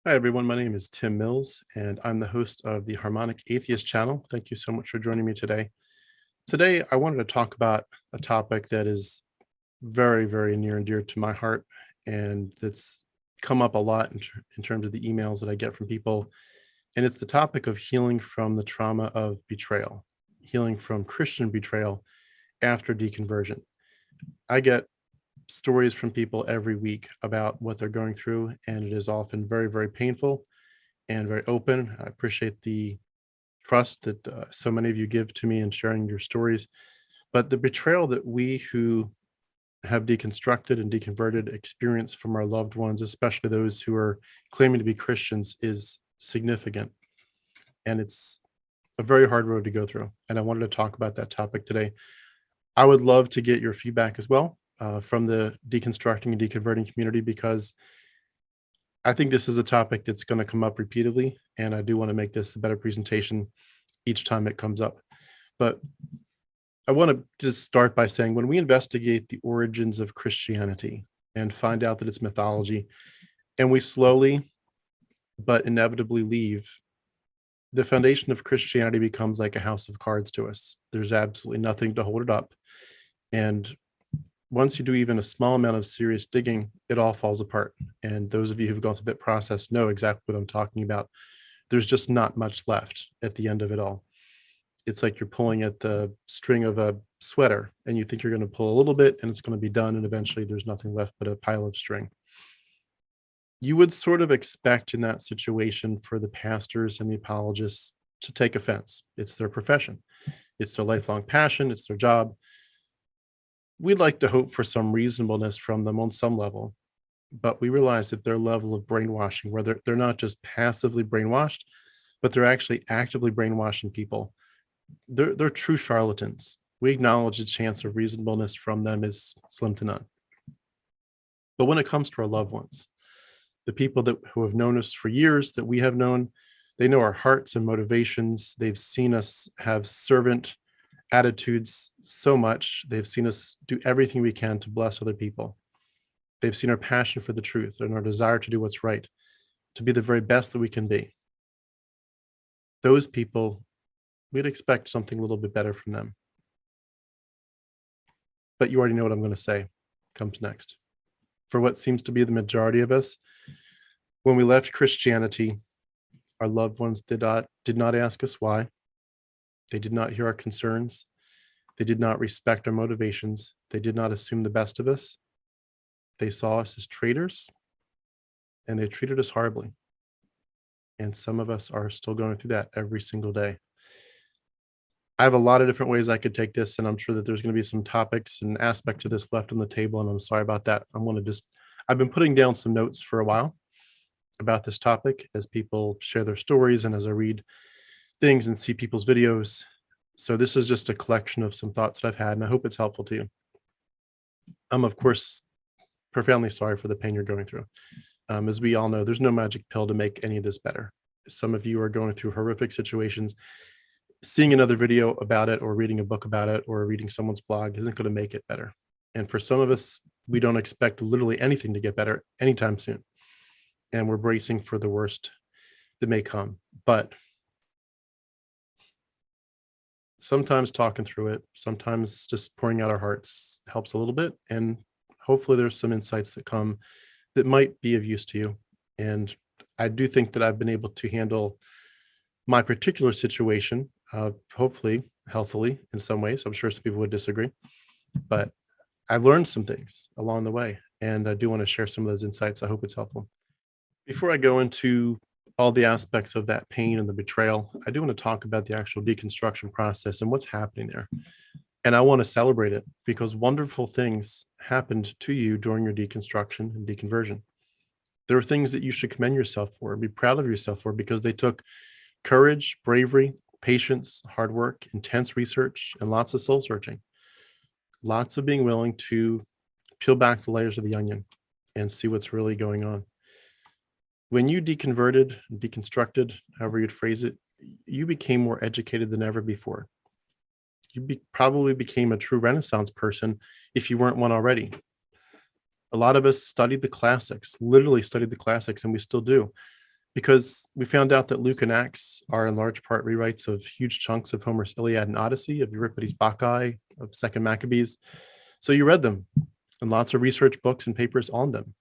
Hi, everyone. My name is Tim Mills, and I'm the host of the Harmonic Atheist channel. Thank you so much for joining me today. Today, I wanted to talk about a topic that is very, very near and dear to my heart, and that's come up a lot in terms of the emails that I get from people. And it's the topic of healing from the trauma of betrayal, healing from Christian betrayal after deconversion. I get stories from people every week about what they're going through, and it is often very, very painful and very open. I appreciate the trust that so many of you give to me in sharing your stories. But the betrayal that we who have deconstructed and deconverted experience from our loved ones, especially those who are claiming to be Christians, is significant. And it's a very hard road to go through. And I wanted to talk about that topic today. I would love to get your feedback as well from the deconstructing and deconverting community, because I think this is a topic that's going to come up repeatedly. And I do want to make this a better presentation each time it comes up. But I want to just start by saying when we investigate the origins of Christianity and find out that it's mythology, and we slowly but inevitably leave, the foundation of Christianity becomes like a house of cards to us. There's absolutely nothing to hold it up. And once you do even a small amount of serious digging, it all falls apart. And those of you who've gone through that process know exactly what I'm talking about. There's just not much left at the end of it all. It's like you're pulling at the string of a sweater and you think you're going to pull a little bit and it's going to be done. And eventually there's nothing left but a pile of string. You would sort of expect in that situation for the pastors and the apologists to take offense. It's their profession, it's their lifelong passion, it's their job. We'd like to hope for some reasonableness from them on some level, but we realize that their level of brainwashing, where they're not just passively brainwashed, but they're actually actively brainwashing people. They're true charlatans. We acknowledge the chance of reasonableness from them is slim to none. But when it comes to our loved ones, the people who have known us for years, that we have known, they know our hearts and motivations. They've seen us have servant attitudes so much. They've seen us do everything we can to bless other people. They've seen our passion for the truth and our desire to do what's right, to be the very best that we can be. Those people, we'd expect something a little bit better from them. But you already know what I'm going to say comes next. For what seems to be the majority of us, when we left Christianity, our loved ones did not ask us why. They did not hear our concerns. They did not respect our motivations. They did not assume the best of us. They saw us as traitors, and they treated us horribly. And some of us are still going through that every single day. I have a lot of different ways I could take this, and I'm sure that there's going to be some topics and aspects of this left on the table, and I'm sorry about that. I've been putting down some notes for a while about this topic as people share their stories and as I read things and see people's videos. So this is just a collection of some thoughts that I've had, and I hope it's helpful to you. I'm, of course, profoundly sorry for the pain you're going through. As we all know, there's no magic pill to make any of this better. Some of you are going through horrific situations. Seeing another video about it or reading a book about it or reading someone's blog isn't going to make it better. And for some of us, we don't expect literally anything to get better anytime soon. And we're bracing for the worst that may come. But sometimes talking through it, sometimes just pouring out our hearts helps a little bit. And hopefully there's some insights that come that might be of use to you. And I do think that I've been able to handle my particular situation, hopefully healthily in some ways. I'm sure some people would disagree, but I've learned some things along the way, and I do want to share some of those insights. I hope it's helpful. Before I go into all the aspects of that pain and the betrayal, I do want to talk about the actual deconstruction process and what's happening there. And I want to celebrate it because wonderful things happened to you during your deconstruction and deconversion. There are things that you should commend yourself for, be proud of yourself for, because they took courage, bravery, patience, hard work, intense research, and lots of soul searching. Lots of being willing to peel back the layers of the onion and see what's really going on. When you deconverted, deconstructed, however you'd phrase it, you became more educated than ever before. You probably became a true Renaissance person if you weren't one already. A lot of us studied the classics, literally studied the classics, and we still do. because we found out that Luke and Acts are in large part rewrites of huge chunks of Homer's Iliad and Odyssey, of Euripides' Bacchae, of Second Maccabees. So you read them and lots of research books and papers on them.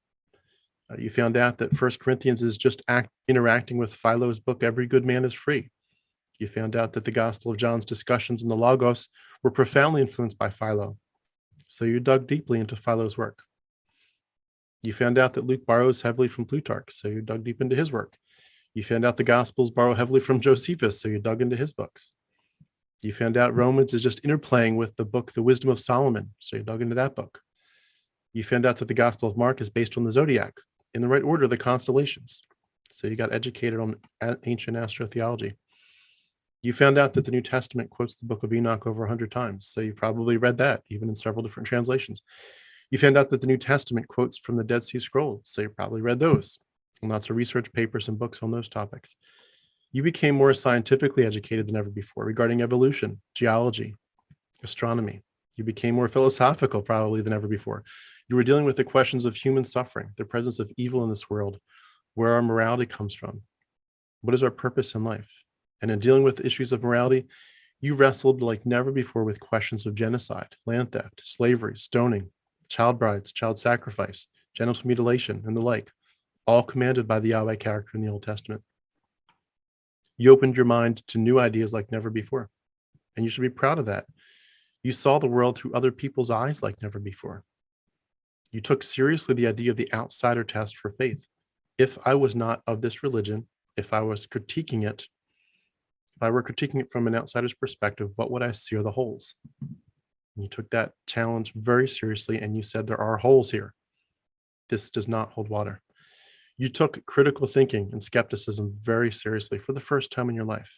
You found out that First Corinthians is just interacting with Philo's book, Every Good Man is Free. You found out that the Gospel of John's discussions in the Logos were profoundly influenced by Philo. So you dug deeply into Philo's work. You found out that Luke borrows heavily from Plutarch, so you dug deep into his work. You found out the Gospels borrow heavily from Josephus, so you dug into his books. You found out Romans is just interplaying with the book, The Wisdom of Solomon, so you dug into that book. You found out that the Gospel of Mark is based on the zodiac, in the right order of the constellations. So you got educated on ancient astrotheology. You found out that the New Testament quotes the book of Enoch over 100 times, so you probably read that, even in several different translations. You found out that the New Testament quotes from the Dead Sea Scrolls, so you probably read those, and lots of research papers and books on those topics. You became more scientifically educated than ever before regarding evolution, geology, astronomy. You became more philosophical probably than ever before. You were dealing with the questions of human suffering, the presence of evil in this world, where our morality comes from, what is our purpose in life? And in dealing with issues of morality, you wrestled like never before with questions of genocide, land theft, slavery, stoning, child brides, child sacrifice, genital mutilation, and the like, all commanded by the Yahweh character in the Old Testament. You opened your mind to new ideas like never before, and you should be proud of that. You saw the world through other people's eyes like never before. You took seriously the idea of the outsider test for faith. If I was not of this religion, if I was critiquing it, if I were critiquing it from an outsider's perspective, what would I see are the holes? And you took that challenge very seriously and you said, there are holes here. This does not hold water. You took critical thinking and skepticism very seriously for the first time in your life.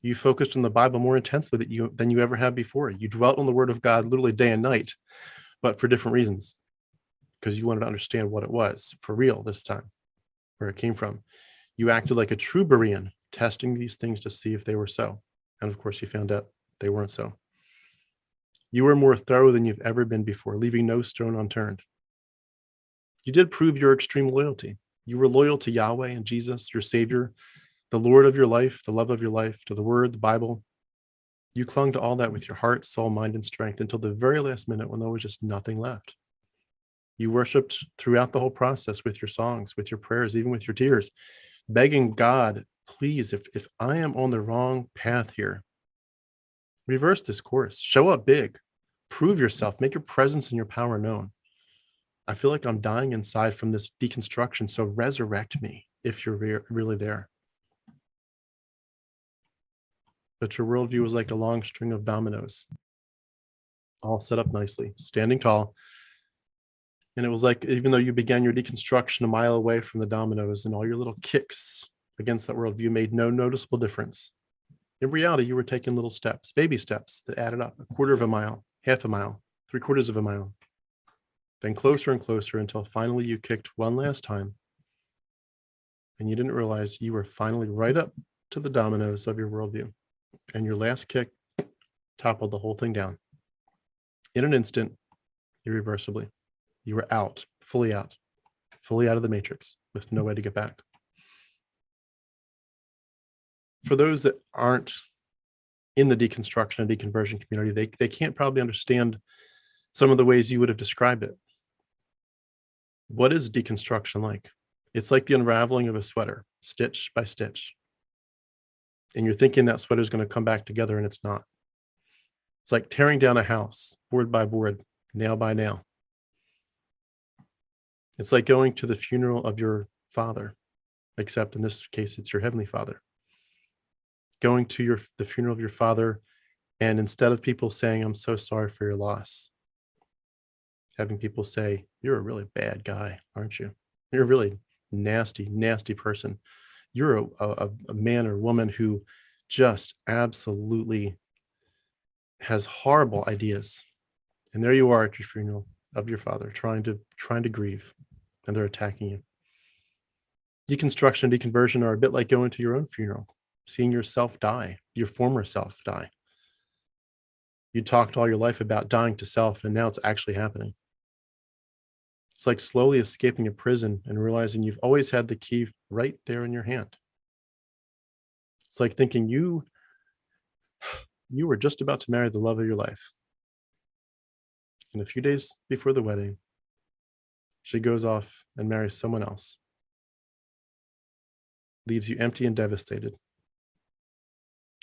You focused on the Bible more intensely than you ever have before. You dwelt on the Word of God literally day and night, but for different reasons, because you wanted to understand what it was for real this time, where it came from. You acted like a true Berean, testing these things to see if they were so. And of course, you found out they weren't so. You were more thorough than you've ever been before, leaving no stone unturned. You did prove your extreme loyalty. You were loyal to Yahweh and Jesus, your Savior, the Lord of your life, the love of your life, to the Word, the Bible. You clung to all that with your heart, soul, mind, and strength until the very last minute when there was just nothing left. You worshiped throughout the whole process with your songs, with your prayers, even with your tears, begging God, please, if I am on the wrong path here, reverse this course, show up big, prove yourself, make your presence and your power known. I feel like I'm dying inside from this deconstruction, so resurrect me if you're really there. But your worldview was like a long string of dominoes, all set up nicely, standing tall. And it was like, even though you began your deconstruction a mile away from the dominoes, and all your little kicks against that worldview made no noticeable difference. In reality, you were taking little steps, baby steps that added up, a quarter of a mile, half a mile, 3/4 of a mile, then closer and closer until finally you kicked one last time. And you didn't realize you were finally right up to the dominoes of your worldview. And your last kick toppled the whole thing down. In an instant, irreversibly, you were out, fully out of the matrix with no way to get back. For those that aren't in the deconstruction and deconversion community, they can't probably understand some of the ways you would have described it. What is deconstruction like? It's like the unraveling of a sweater, stitch by stitch. And you're thinking that sweater is going to come back together, and it's not. It's like tearing down a house, board by board, nail by nail. It's like going to the funeral of your father, except in this case, it's your heavenly father. Going to the funeral of your father, and instead of people saying, I'm so sorry for your loss, having people say, you're a really bad guy, aren't you? You're a really nasty, nasty person. You're a man or woman who just absolutely has horrible ideas. And there you are at your funeral of your father, trying to grieve, and they're attacking you. Deconstruction and deconversion are a bit like going to your own funeral, seeing yourself die, your former self die. You talked all your life about dying to self, and now it's actually happening. It's like slowly escaping a prison and realizing you've always had the key right there in your hand. It's like thinking you were just about to marry the love of your life. And a few days before the wedding, she goes off and marries someone else, leaves you empty and devastated.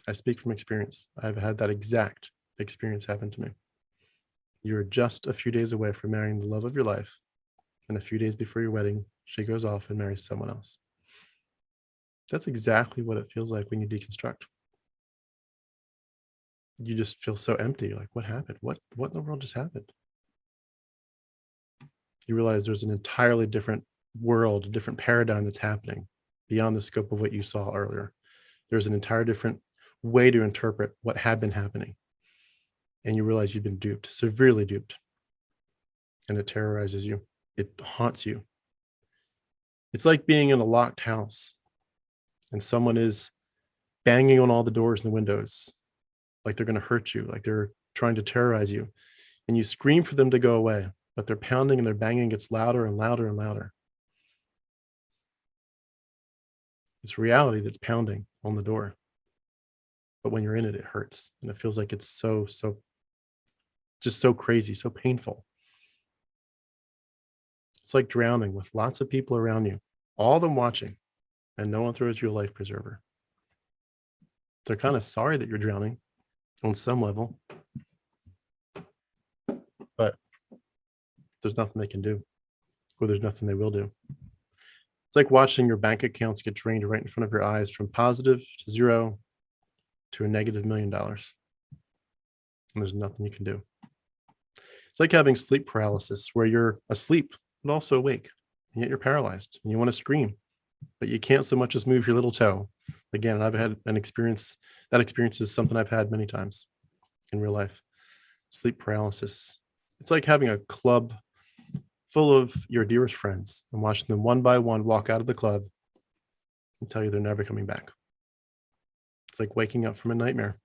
I speak from experience. I've had that exact experience happen to me. You're just a few days away from marrying the love of your life, and a few days before your wedding, she goes off and marries someone else. That's exactly what it feels like when you deconstruct. You just feel so empty. Like, what happened? What in the world just happened? You realize there's an entirely different world, a different paradigm that's happening beyond the scope of what you saw earlier. There's an entire different way to interpret what had been happening. And you realize you've been duped, severely duped. And it terrorizes you. It haunts you. It's like being in a locked house and someone is banging on all the doors and the windows, like they're going to hurt you, like they're trying to terrorize you. And you scream for them to go away, but their pounding and their banging gets louder and louder and louder. It's reality that's pounding on the door. But when you're in it, it hurts. And it feels like it's just so crazy, so painful. It's like drowning with lots of people around you, all of them watching, and no one throws you a life preserver. They're kind of sorry that you're drowning on some level, but there's nothing they can do, or there's nothing they will do. It's like watching your bank accounts get drained right in front of your eyes from positive to zero to a negative $1 million. And there's nothing you can do. It's like having sleep paralysis where you're asleep, but also awake, and yet you're paralyzed and you want to scream, but you can't so much as move your little toe. Again, I've had an experience, that experience is something I've had many times in real life. Sleep paralysis. It's like having a club full of your dearest friends and watching them one by one walk out of the club and tell you they're never coming back. It's like waking up from a nightmare.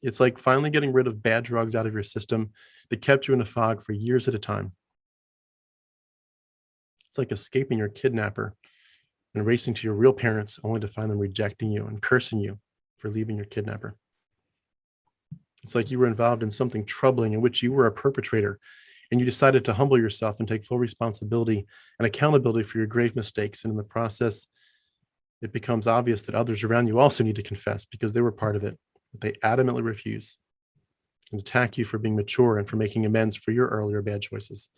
It's like finally getting rid of bad drugs out of your system that kept you in a fog for years at a time. It's like escaping your kidnapper and racing to your real parents only to find them rejecting you and cursing you for leaving your kidnapper. It's like you were involved in something troubling in which you were a perpetrator and you decided to humble yourself and take full responsibility and accountability for your grave mistakes. And in the process, it becomes obvious that others around you also need to confess because they were part of it, but they adamantly refuse and attack you for being mature and for making amends for your earlier bad choices.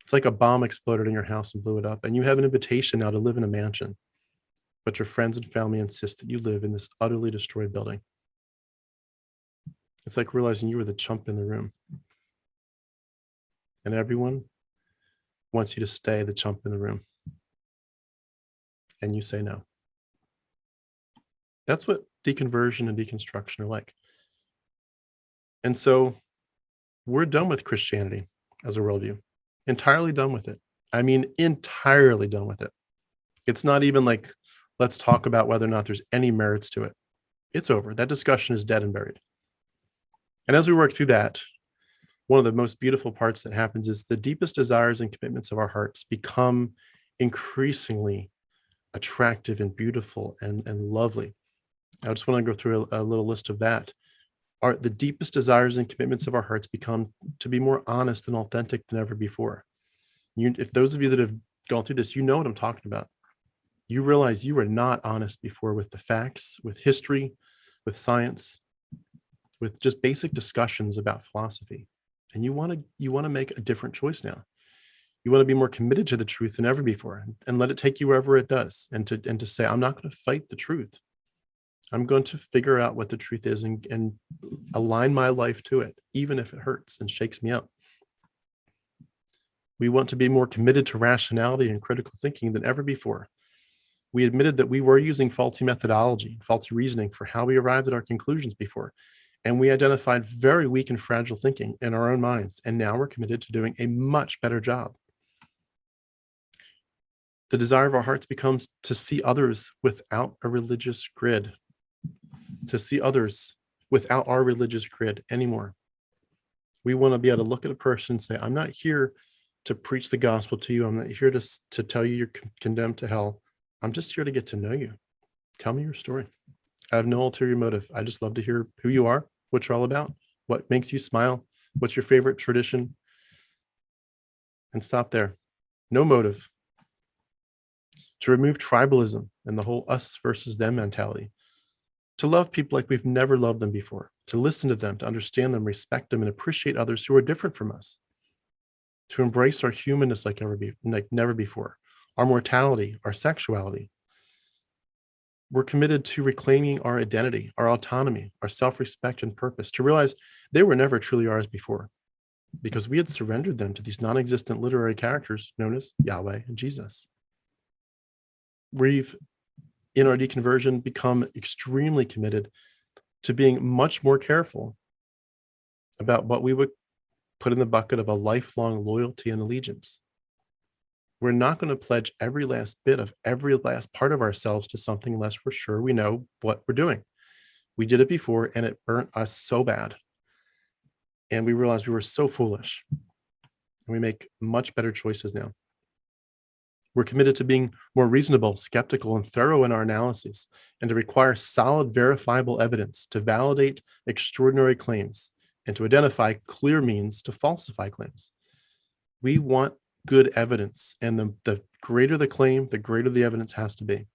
It's like a bomb exploded in your house and blew it up, and you have an invitation now to live in a mansion, but your friends and family insist that you live in this utterly destroyed building. It's like realizing you were the chump in the room, and everyone wants you to stay the chump in the room, and you say no. That's what deconversion and deconstruction are like. And so we're done with Christianity as a worldview, entirely done with it. I mean, entirely done with it. It's not even like, let's talk about whether or not there's any merits to it. It's over. That discussion is dead and buried. And as we work through that, one of the most beautiful parts that happens is the deepest desires and commitments of our hearts become increasingly attractive and beautiful and lovely. I just want to go through a little list of that. The deepest desires and commitments of our hearts become to be more honest and authentic than ever before. If those of you that have gone through this, you know what I'm talking about. You realize you were not honest before with the facts, with history, with science, with just basic discussions about philosophy. And you want to make a different choice now. You want to be more committed to the truth than ever before and let it take you wherever it does. And to say, I'm not going to fight the truth. I'm going to figure out what the truth is and align my life to it, even if it hurts and shakes me up. We want to be more committed to rationality and critical thinking than ever before. We admitted that we were using faulty methodology, faulty reasoning for how we arrived at our conclusions before. And we identified very weak and fragile thinking in our own minds. And now we're committed to doing a much better job. The desire of our hearts becomes to see others without a religious grid, to see others without our religious grid anymore. We want to be able to look at a person and say, I'm not here to preach the gospel to you. I'm not here to tell you you're condemned to hell. I'm just here to get to know you. Tell me your story. I have no ulterior motive. I just love to hear who you are, what you're all about, what makes you smile, what's your favorite tradition, and stop there. No motive. To remove tribalism and the whole us versus them mentality. To love people like we've never loved them before. To listen to them, to understand them, respect them, and appreciate others who are different from us. To embrace our humanness like never before. Our mortality, our sexuality. We're committed to reclaiming our identity, our autonomy, our self-respect and purpose, to realize they were never truly ours before, because we had surrendered them to these non-existent literary characters known as Yahweh and Jesus. We've, in our deconversion, become extremely committed to being much more careful about what we would put in the bucket of a lifelong loyalty and allegiance. We're not going to pledge every last bit of every last part of ourselves to something unless we're sure we know what we're doing. We did it before and it burnt us so bad. And we realized we were so foolish. And we make much better choices now. We're committed to being more reasonable, skeptical, and thorough in our analyses, and to require solid, verifiable evidence to validate extraordinary claims and to identify clear means to falsify claims. We want good evidence, and the greater the claim, the greater the evidence has to be.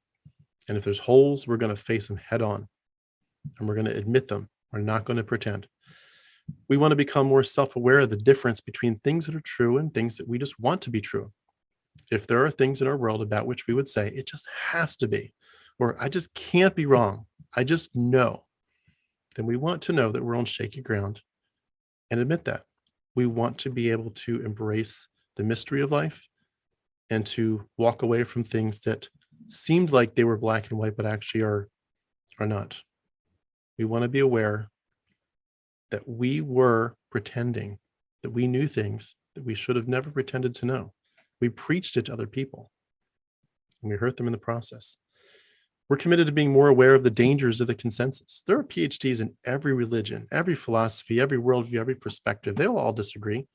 And if there's holes, we're going to face them head on, and we're going to admit them. We're not going to pretend. We want to become more self-aware of the difference between things that are true and things that we just want to be true. If there are things in our world about which we would say, it just has to be, or I just can't be wrong, I just know, then we want to know that we're on shaky ground and admit that. We want to be able to embrace the mystery of life and to walk away from things that seemed like they were black and white, but actually are not. We want to be aware that we were pretending that we knew things that we should have never pretended to know. We preached it to other people, and we hurt them in the process. We're committed to being more aware of the dangers of the consensus. There are PhDs in every religion, every philosophy, every worldview, every perspective. They'll all disagree.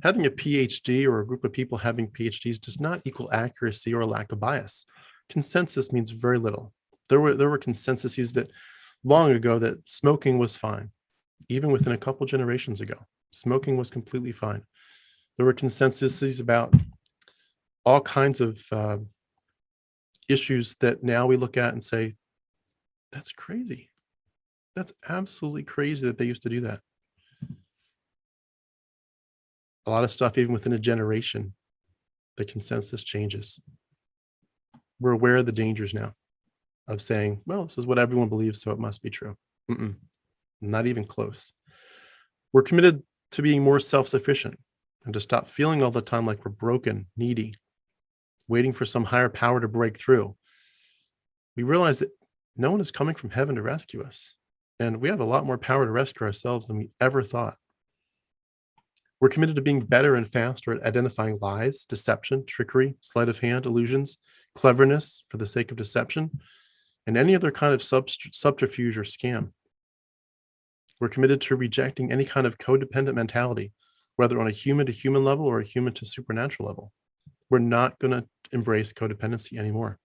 Having a PhD or a group of people having PhDs does not equal accuracy or a lack of bias. Consensus means very little. There were consensuses that long ago that smoking was fine. Even within a couple generations ago, smoking was completely fine. There were consensuses about all kinds of issues that now we look at and say, that's crazy. That's absolutely crazy that they used to do that. A lot of stuff, even within a generation, the consensus changes. We're aware of the dangers now of saying, well, this is what everyone believes, so it must be true. Not even close. We're committed to being more self-sufficient and to stop feeling all the time like we're broken, needy, waiting for some higher power to break through. We realize that no one is coming from heaven to rescue us, and we have a lot more power to rescue ourselves than we ever thought. We're committed to being better and faster at identifying lies, deception, trickery, sleight of hand, illusions, cleverness for the sake of deception, and any other kind of subterfuge or scam. We're committed to rejecting any kind of codependent mentality, whether on a human to human level or a human to supernatural level. We're not going to embrace codependency anymore.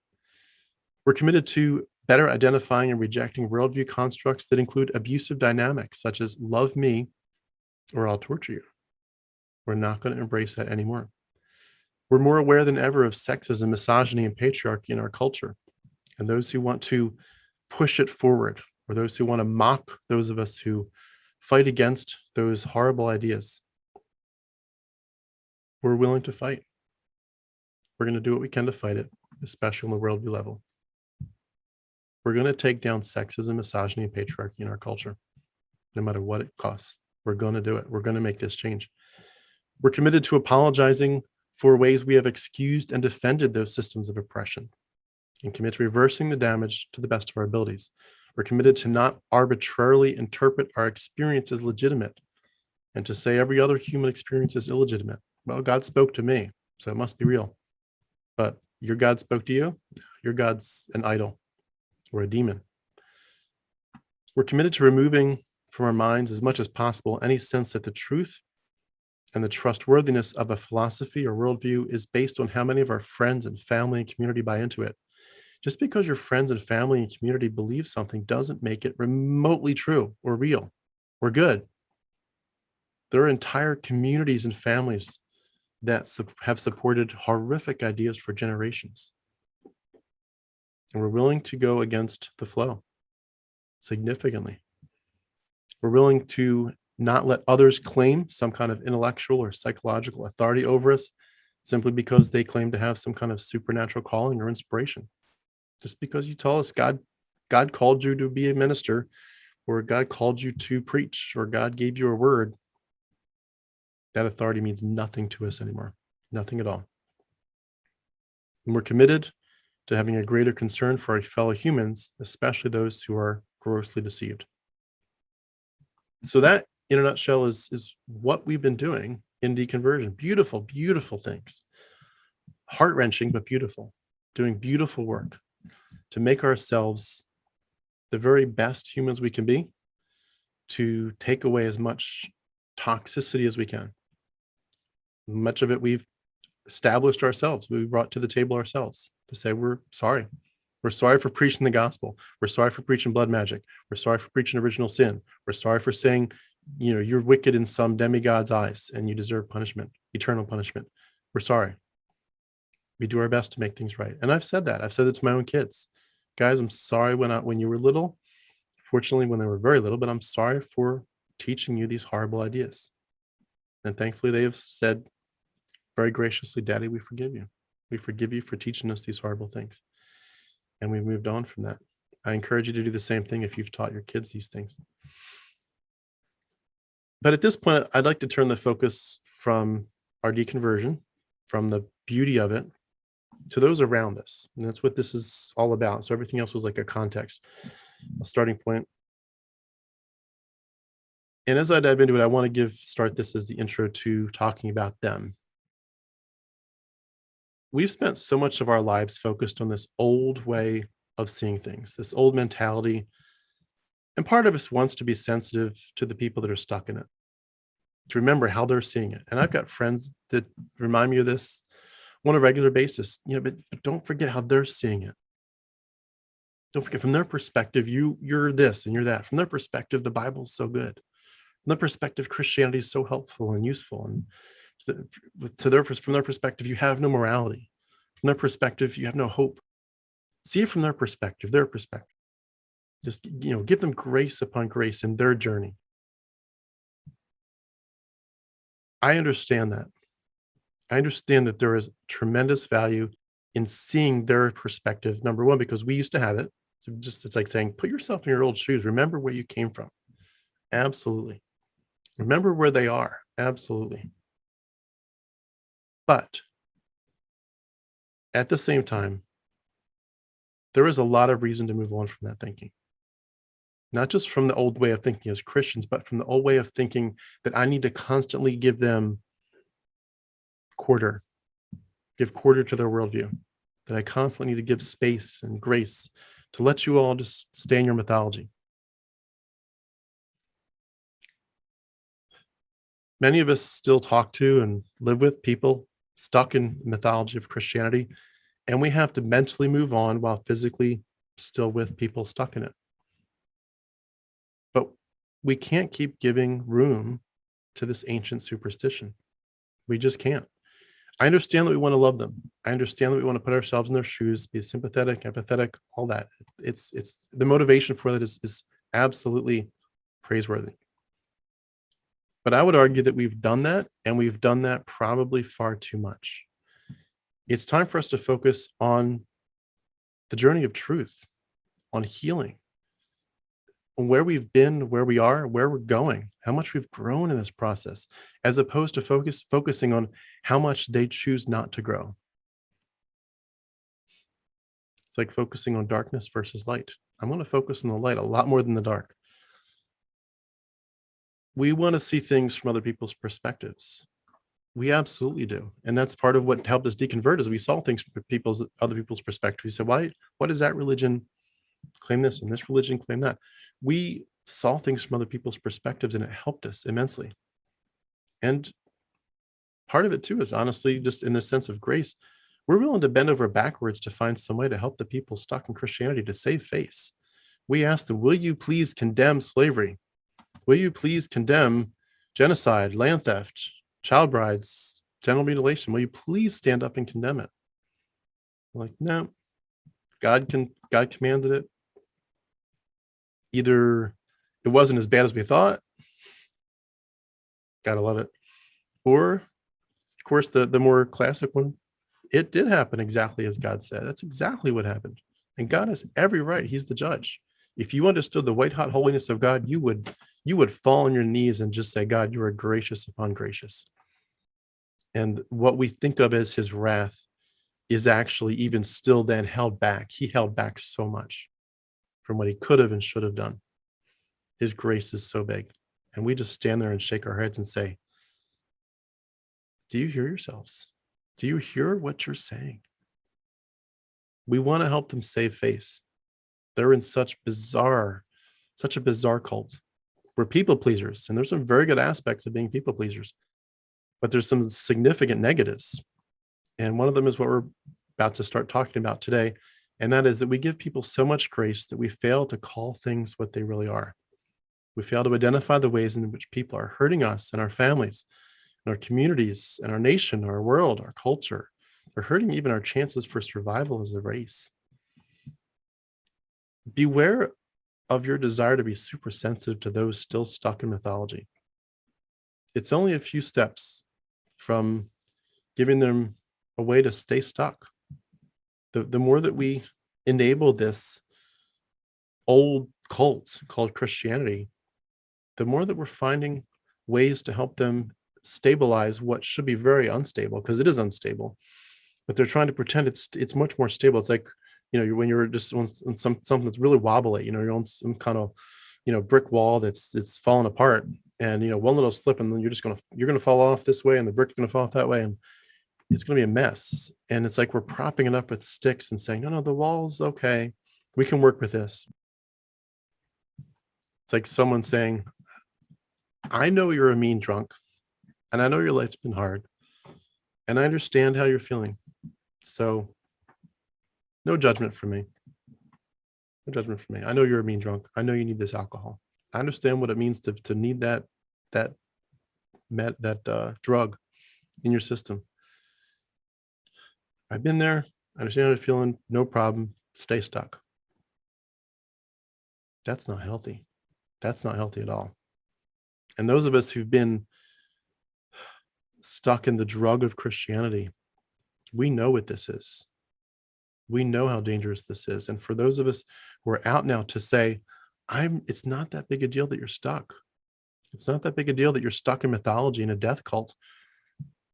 We're committed to better identifying and rejecting worldview constructs that include abusive dynamics, such as love me or I'll torture you. We're not going to embrace that anymore. We're more aware than ever of sexism, misogyny, and patriarchy in our culture, and those who want to push it forward, or those who want to mock those of us who fight against those horrible ideas. We're willing to fight. We're going to do what we can to fight it, especially on the worldview level. We're going to take down sexism, misogyny, and patriarchy in our culture, no matter what it costs. We're going to do it. We're going to make this change. We're committed to apologizing for ways we have excused and defended those systems of oppression, and commit to reversing the damage to the best of our abilities. We're committed to not arbitrarily interpret our experience as legitimate and to say every other human experience is illegitimate. Well, God spoke to me, so it must be real. But your God spoke to you? Your God's an idol or a demon. We're committed to removing from our minds as much as possible any sense that the truth And the trustworthiness of a philosophy or worldview is based on how many of our friends and family and community buy into it. Just because your friends and family and community believe something doesn't make it remotely true or real or good. There are entire communities and families that have supported horrific ideas for generations. And we're willing to go against the flow significantly. We're willing to not let others claim some kind of intellectual or psychological authority over us simply because they claim to have some kind of supernatural calling or inspiration. Just because you tell us God called you to be a minister, or God called you to preach, or God gave you a word, that authority means nothing to us anymore. Nothing at all. And we're committed to having a greater concern for our fellow humans, especially those who are grossly deceived. So that, in a nutshell, is what we've been doing in deconversion. Beautiful, beautiful things. Heart-wrenching, but beautiful. Doing beautiful work to make ourselves the very best humans we can be, to take away as much toxicity as we can. Much of it we've established ourselves, we brought to the table ourselves to say, we're sorry. We're sorry for preaching the gospel. We're sorry for preaching blood magic. We're sorry for preaching original sin. We're sorry for saying, you're wicked in some demigod's eyes and you deserve punishment, eternal punishment. We're sorry. We do our best to make things right. And I've said that. I've said it to my own kids. Guys, I'm sorry when you were little, fortunately when they were very little, but I'm sorry for teaching you these horrible ideas. And thankfully they have said very graciously, Daddy, we forgive you. We forgive you for teaching us these horrible things. And we've moved on from that. I encourage you to do the same thing if you've taught your kids these things. But at this point, I'd like to turn the focus from our deconversion, from the beauty of it, to those around us. And that's what this is all about. So everything else was like a context, a starting point. And as I dive into it, I want to start this as the intro to talking about them. We've spent so much of our lives focused on this old way of seeing things, this old mentality. And part of us wants to be sensitive to the people that are stuck in it, to remember how they're seeing it. And I've got friends that remind me of this on a regular basis, but don't forget how they're seeing it. Don't forget, from their perspective, you're this and you're that. From their perspective, the Bible's so good. From their perspective, Christianity is so helpful and useful. And from their perspective, you have no morality. From their perspective, you have no hope. See it from their perspective, Just, give them grace upon grace in their journey. I understand that. I understand that there is tremendous value in seeing their perspective. Number one, because we used to have it. So it's like saying, put yourself in your old shoes. Remember where you came from. Absolutely. Remember where they are. Absolutely. But at the same time, there is a lot of reason to move on from that thinking. Not just from the old way of thinking as Christians, but from the old way of thinking that I need to constantly give them give quarter to their worldview, that I constantly need to give space and grace to let you all just stay in your mythology. Many of us still talk to and live with people stuck in mythology of Christianity, and we have to mentally move on while physically still with people stuck in it. But we can't keep giving room to this ancient superstition. We just can't. I understand that we want to love them. I understand that we want to put ourselves in their shoes, be sympathetic, empathetic, all that. It's the motivation for that is absolutely praiseworthy. But I would argue that we've done that, and we've done that probably far too much. It's time for us to focus on the journey of truth, on healing, on where we've been, where we are, where we're going, how much we've grown in this process, as opposed to focusing on how much they choose not to grow. It's like focusing on darkness versus light. I'm going to focus on the light a lot more than the dark. We want to see things from other people's perspectives. We absolutely do. And that's part of what helped us deconvert, is we saw things from other people's perspective. We said, why does that religion claim this and this religion claim that? We saw things from other people's perspectives, and it helped us immensely. And part of it too is honestly just in the sense of grace. We're willing to bend over backwards to find some way to help the people stuck in Christianity to save face. We ask them, will you please condemn slavery? Will you please condemn genocide, land theft, child brides, genital mutilation? Will you please stand up and condemn it? Like, no, God commanded it. Either it wasn't as bad as we thought, gotta love it, or of course the more classic one, it did happen exactly as God said. That's exactly what happened. And God has every right. He's the judge. If you understood the white hot holiness of God, you would fall on your knees and just say, God, you are gracious upon gracious. And what we think of as his wrath is actually even still then held back. He held back so much from what he could have and should have done. His grace is so big. And we just stand there and shake our heads and say, do you hear yourselves? Do you hear what you're saying? We want to help them save face. They're in such a bizarre cult. We're people pleasers, and there's some very good aspects of being people pleasers, but there's some significant negatives. And one of them is what we're about to start talking about today. And that is that we give people so much grace that we fail to call things what they really are. We fail to identify the ways in which people are hurting us and our families, and our communities, and our nation, our world, our culture. They're hurting even our chances for survival as a race. Beware of your desire to be super sensitive to those still stuck in mythology. It's only a few steps from giving them a way to stay stuck. The more that we enable this old cult called Christianity, the more that we're finding ways to help them stabilize what should be very unstable, because it is unstable, but they're trying to pretend it's much more stable. It's like, when you're just on something that's really wobbly, you're on some kind of, brick wall that's falling apart, and one little slip and then you're gonna fall off this way and the brick's gonna fall off that way, and it's gonna be a mess. And it's like we're propping it up with sticks and saying, no, the wall's okay, we can work with this. It's like someone saying, I know you're a mean drunk, and I know your life's been hard, and I understand how you're feeling. So no judgment from me. No judgment from me. I know you're a mean drunk. I know you need this alcohol. I understand what it means to need that drug in your system. I've been there. I understand how you're feeling. No problem. Stay stuck. That's not healthy. That's not healthy at all. And those of us who've been stuck in the drug of Christianity, we know what this is. We know how dangerous this is. And for those of us who are out now to say, it's not that big a deal that you're stuck. It's not that big a deal that you're stuck in mythology in a death cult.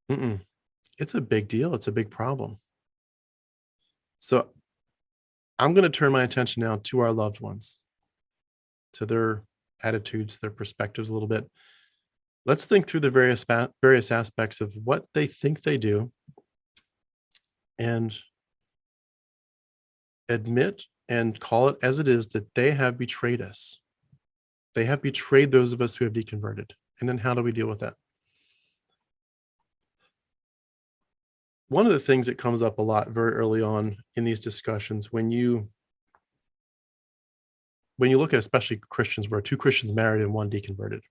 It's a big deal. It's a big problem. So I'm going to turn my attention now to our loved ones, to their attitudes, their perspectives a little bit. Let's think through the various aspects of what they think they do, and admit and call it as it is that they have betrayed us. They have betrayed those of us who have deconverted. And then how do we deal with that? One of the things that comes up a lot very early on in these discussions, when you look at especially Christians where two Christians married and one deconverted,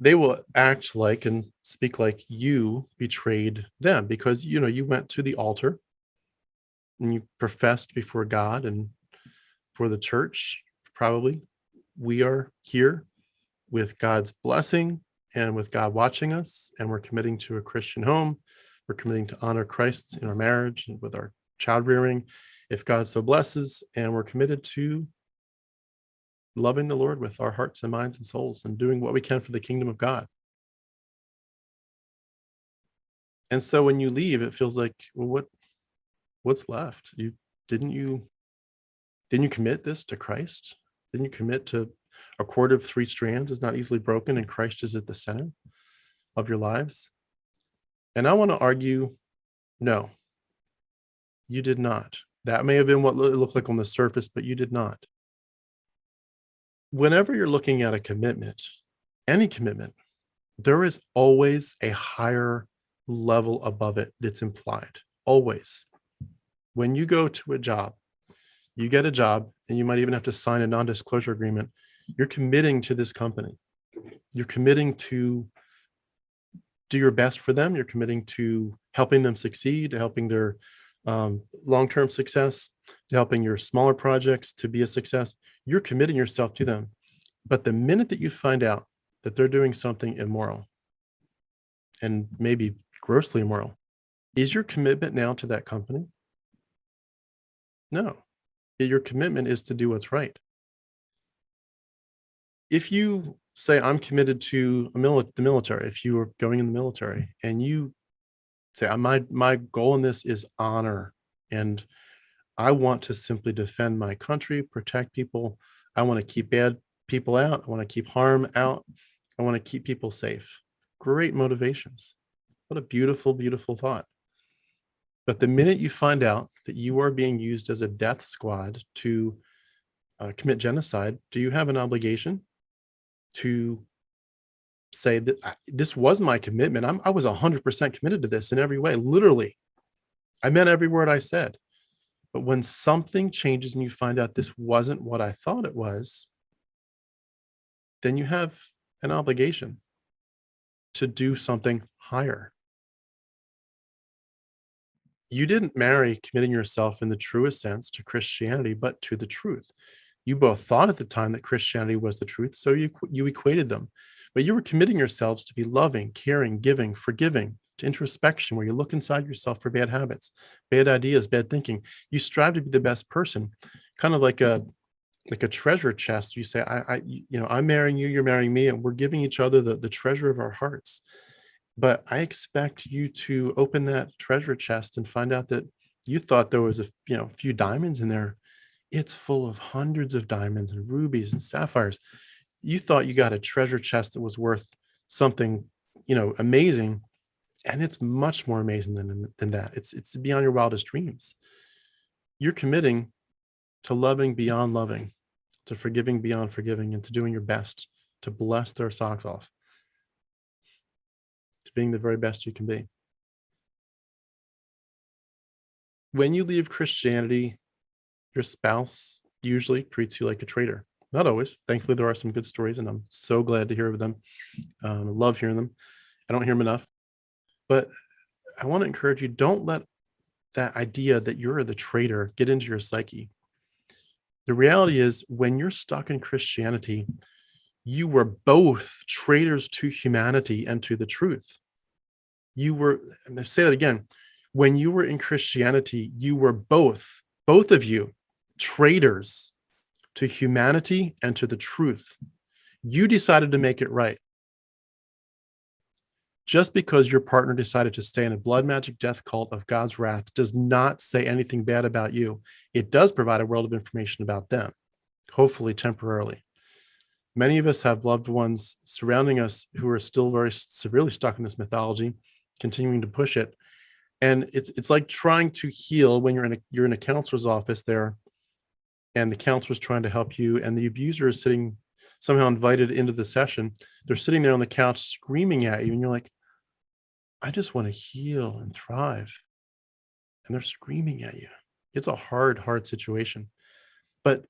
they will act like and speak like you betrayed them because you went to the altar and you professed before God and for the church, probably, we are here with God's blessing and with God watching us, and we're committing to a Christian home. We're committing to honor Christ in our marriage and with our child rearing, if God so blesses, and we're committed to loving the Lord with our hearts and minds and souls and doing what we can for the kingdom of God. And so when you leave, it feels like, well, what's left? Didn't you commit this to Christ? Didn't you commit to a cord of three strands is not easily broken and Christ is at the center of your lives? And I want to argue, no, you did not. That may have been what it looked like on the surface, but you did not. Whenever you're looking at a commitment, any commitment, There is always a higher level above it that's implied. Always. When you go to a job, you get a job, and you might even have to sign a non-disclosure agreement. You're committing to this company. You're committing to do your best for them. You're committing to helping them succeed, to helping their long-term success, to helping your smaller projects to be a success. You're committing yourself to them. But the minute that you find out that they're doing something immoral and maybe grossly immoral, is your commitment now to that company? No. Your commitment is to do what's right. If you say, I'm committed to the military, if you are going in the military and you say, my goal in this is honor, and I want to simply defend my country, protect people. I want to keep bad people out. I want to keep harm out. I want to keep people safe. Great motivations. What a beautiful, beautiful thought. But the minute you find out that you are being used as a death squad to commit genocide, do you have an obligation to say that this was my commitment? I was 100% committed to this in every way. Literally, I meant every word I said. But when something changes and you find out this wasn't what I thought it was, then you have an obligation to do something higher. You didn't marry committing yourself in the truest sense to Christianity, but to the truth. You both thought at the time that Christianity was the truth, so you equated them. But you were committing yourselves to be loving, caring, giving, forgiving, to introspection, where you look inside yourself for bad habits, bad ideas, bad thinking. You strive to be the best person, kind of like a treasure chest. You say, I'm marrying you, you're marrying me, and we're giving each other the treasure of our hearts. But I expect you to open that treasure chest and find out that you thought there was a few diamonds in there. It's full of hundreds of diamonds and rubies and sapphires. You thought you got a treasure chest that was worth something, amazing, and it's much more amazing than that. It's beyond your wildest dreams. You're committing to loving beyond loving, to forgiving beyond forgiving, and to doing your best to bless their socks off, to being the very best you can be. When you leave Christianity, your spouse usually treats you like a traitor. Not always. Thankfully, there are some good stories, and I'm so glad to hear of them. I love hearing them. I don't hear them enough. But I want to encourage you, don't let that idea that you're the traitor get into your psyche. The reality is, when you're stuck in Christianity, you were both traitors to humanity and to the truth. And I say that again, when you were in Christianity, you were both of you, traitors to humanity and to the truth. You decided to make it right. Just because your partner decided to stay in a blood magic death cult of God's wrath does not say anything bad about you. It does provide a world of information about them, hopefully temporarily. Many of us have loved ones surrounding us who are still very severely stuck in this mythology, continuing to push it. And it's like trying to heal when you're in a counselor's office there, and the counselor's trying to help you, and the abuser is sitting, somehow invited into the session. They're sitting there on the couch screaming at you, and you're like, I just want to heal and thrive. And they're screaming at you. It's a hard, hard situation. But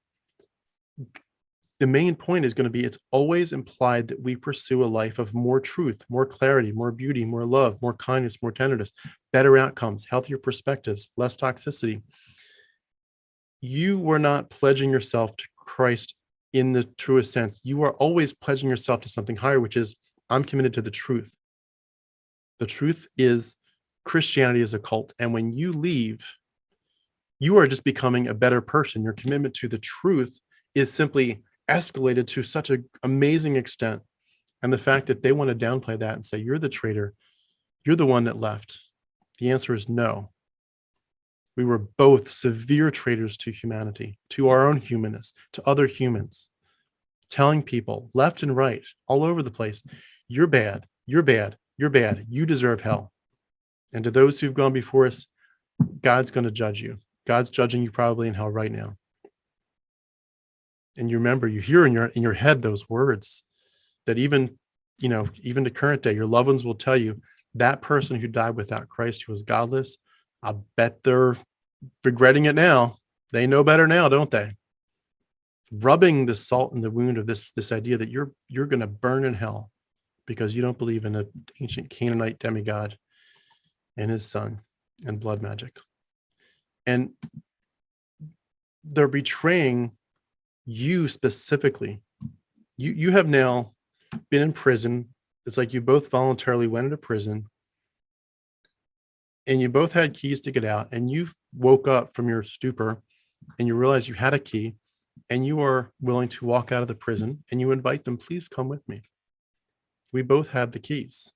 the main point is going to be, it's always implied that we pursue a life of more truth, more clarity, more beauty, more love, more kindness, more tenderness, better outcomes, healthier perspectives, less toxicity. You were not pledging yourself to Christ in the truest sense. You are always pledging yourself to something higher, which is, I'm committed to the truth. The truth is, Christianity is a cult. And when you leave, you are just becoming a better person. Your commitment to the truth is simply escalated to such an amazing extent. And the fact that they want to downplay that and say, you're the traitor, you're the one that left. The answer is no. We were both severe traitors to humanity, to our own humanness, to other humans, telling people left and right, all over the place, you're bad, you're bad, you're bad, you deserve hell. And to those who've gone before us, God's going to judge you. God's judging you probably in hell right now. And you remember, you hear in your head those words that even even to current day, your loved ones will tell you that person who died without Christ, who was godless, I bet they're regretting it now. They know better now, don't they? Rubbing the salt in the wound of this idea that you're going to burn in hell because you don't believe in an ancient Canaanite demigod and his son and blood magic. And they're betraying you specifically. You have now been in prison. It's like you both voluntarily went into prison and you both had keys to get out, and you woke up from your stupor and you realize you had a key, and you are willing to walk out of the prison, and you invite them, please come with me. We both have the keys.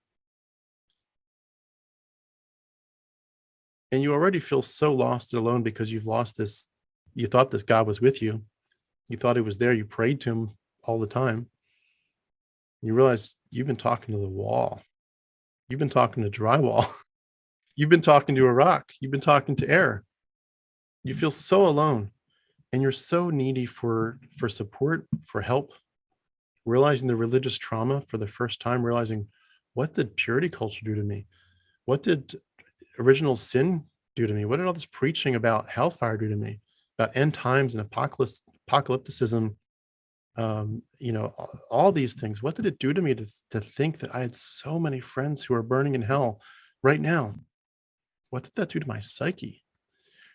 And you already feel so lost and alone because you've lost this. You thought this God was with you. You thought he was there. You prayed to him all the time. You realize you've been talking to the wall. You've been talking to drywall. You've been talking to a rock. You've been talking to air. You feel so alone, and you're so needy for support, for help, realizing the religious trauma for the first time, realizing, what did purity culture do to me? What did original sin do to me? What did all this preaching about hellfire do to me? About end times and apocalypticism, all these things. What did it do to me to think that I had so many friends who are burning in hell right now? What did that do to my psyche?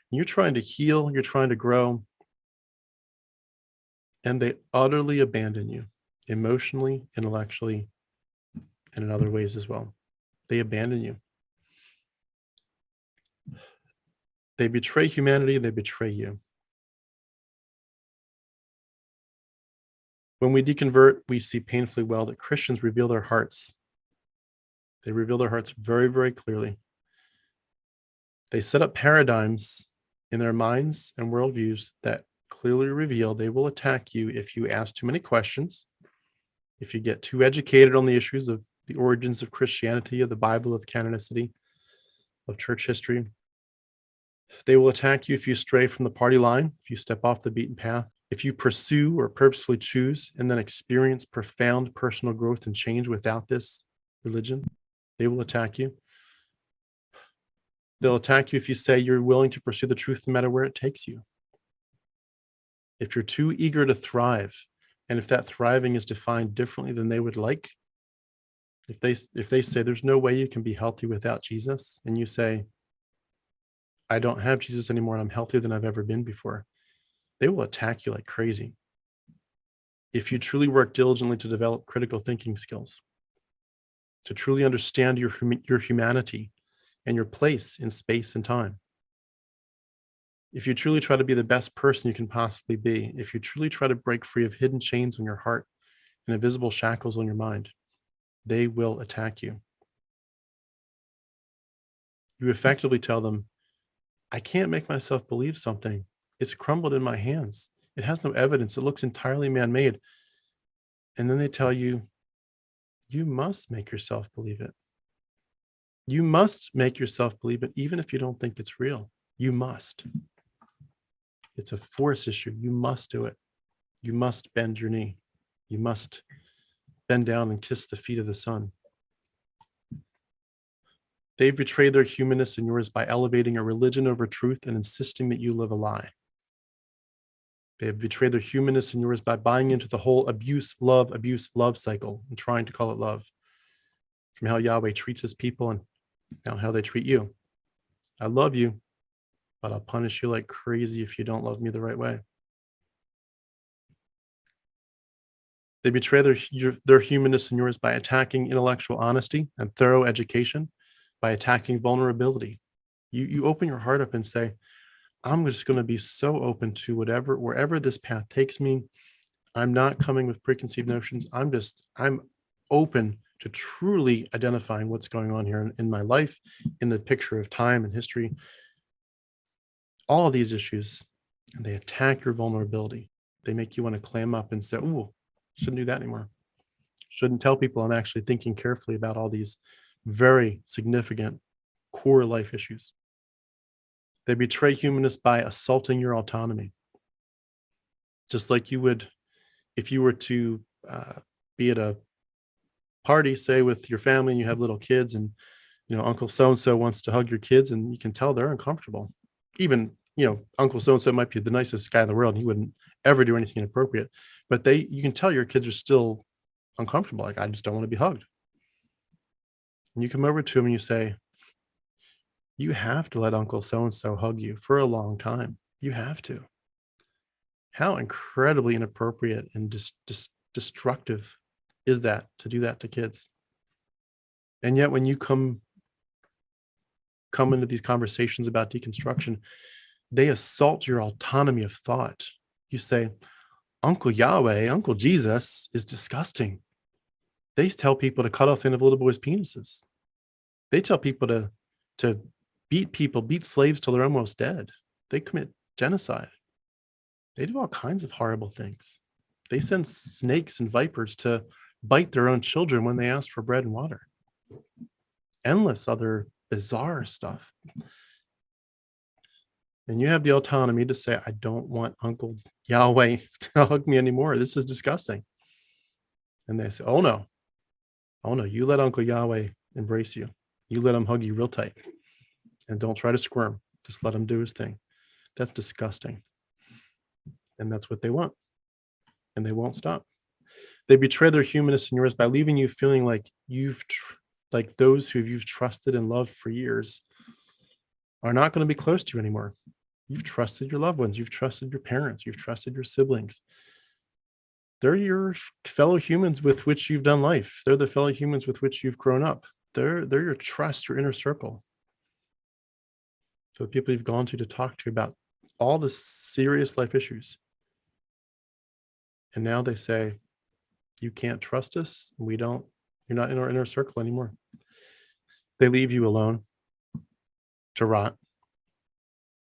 You're trying to heal, you're trying to grow, and they utterly abandon you emotionally, intellectually, and in other ways as well. They abandon you. They betray humanity, they betray you. When we deconvert, we see painfully well that Christians reveal their hearts. They reveal their hearts very, very clearly. They set up paradigms in their minds and worldviews that clearly reveal they will attack you if you ask too many questions, if you get too educated on the issues of the origins of Christianity, of the Bible, of canonicity, of church history. They will attack you if you stray from the party line, if you step off the beaten path, if you pursue or purposefully choose and then experience profound personal growth and change without this religion. They will attack you. They'll attack you if you say you're willing to pursue the truth no matter where it takes you. If you're too eager to thrive, and if that thriving is defined differently than they would like, if they say there's no way you can be healthy without Jesus, and you say, I don't have Jesus anymore and I'm healthier than I've ever been before, they will attack you like crazy. If you truly work diligently to develop critical thinking skills, to truly understand your humanity and your place in space and time, if you truly try to be the best person you can possibly be, if you truly try to break free of hidden chains on your heart and invisible shackles on your mind, they will attack you. You effectively tell them, I can't make myself believe something. It's crumbled in my hands. It has no evidence. It looks entirely man-made. And then they tell you, you must make yourself believe it. You must make yourself believe it, even if you don't think it's real. You must. It's a force issue. You must do it. You must bend your knee. You must bend down and kiss the feet of the sun. They've betrayed their humanness and yours by elevating a religion over truth and insisting that you live a lie. They have betrayed their humanness and yours by buying into the whole abuse, love cycle and trying to call it love. From how Yahweh treats his people and now how they treat you. I love you, but I'll punish you like crazy if you don't love me the right way. They betray their humanness and yours by attacking intellectual honesty and thorough education, by attacking vulnerability. You open your heart up and say, I'm just going to be so open to wherever this path takes me. I'm not coming with preconceived notions. I'm open to truly identifying what's going on here in my life, in the picture of time and history, all of these issues, and they attack your vulnerability. They make you want to clam up and say, ooh, shouldn't do that anymore. Shouldn't tell people I'm actually thinking carefully about all these very significant core life issues. They betray humanness by assaulting your autonomy. Just like you would if you were to be at a party, say with your family, and you have little kids, and Uncle so and so wants to hug your kids, and you can tell they're uncomfortable. Even Uncle so and so might be the nicest guy in the world, and he wouldn't ever do anything inappropriate, but you can tell your kids are still uncomfortable. Like, I just don't want to be hugged. And you come over to him and you say, you have to let Uncle so and so hug you for a long time. You have to. How incredibly inappropriate and destructive is that, to do that to kids? And yet when you come into these conversations about deconstruction, they assault your autonomy of thought. You say, Uncle Yahweh, Uncle Jesus is disgusting. They tell people to cut off the end of little boys' penises. They tell people to beat slaves till they're almost dead. They commit genocide. They do all kinds of horrible things. They send snakes and vipers to bite their own children when they ask for bread and water. Endless other bizarre stuff. And you have the autonomy to say, I don't want Uncle Yahweh to hug me anymore. This is disgusting. And they say, oh no, you let Uncle Yahweh embrace you. You let him hug you real tight. And don't try to squirm. Just let him do his thing. That's disgusting. And that's what they want. And they won't stop. They betray their humanness and yours by leaving you feeling like like those who you've trusted and loved for years are not going to be close to you anymore. You've trusted your loved ones. You've trusted your parents. You've trusted your siblings. They're your fellow humans with which you've done life. They're the fellow humans with which you've grown up. They're your trust, your inner circle. So the people you've gone to talk to about all the serious life issues. And now they say, you can't trust us. You're not in our inner circle anymore. They leave you alone to rot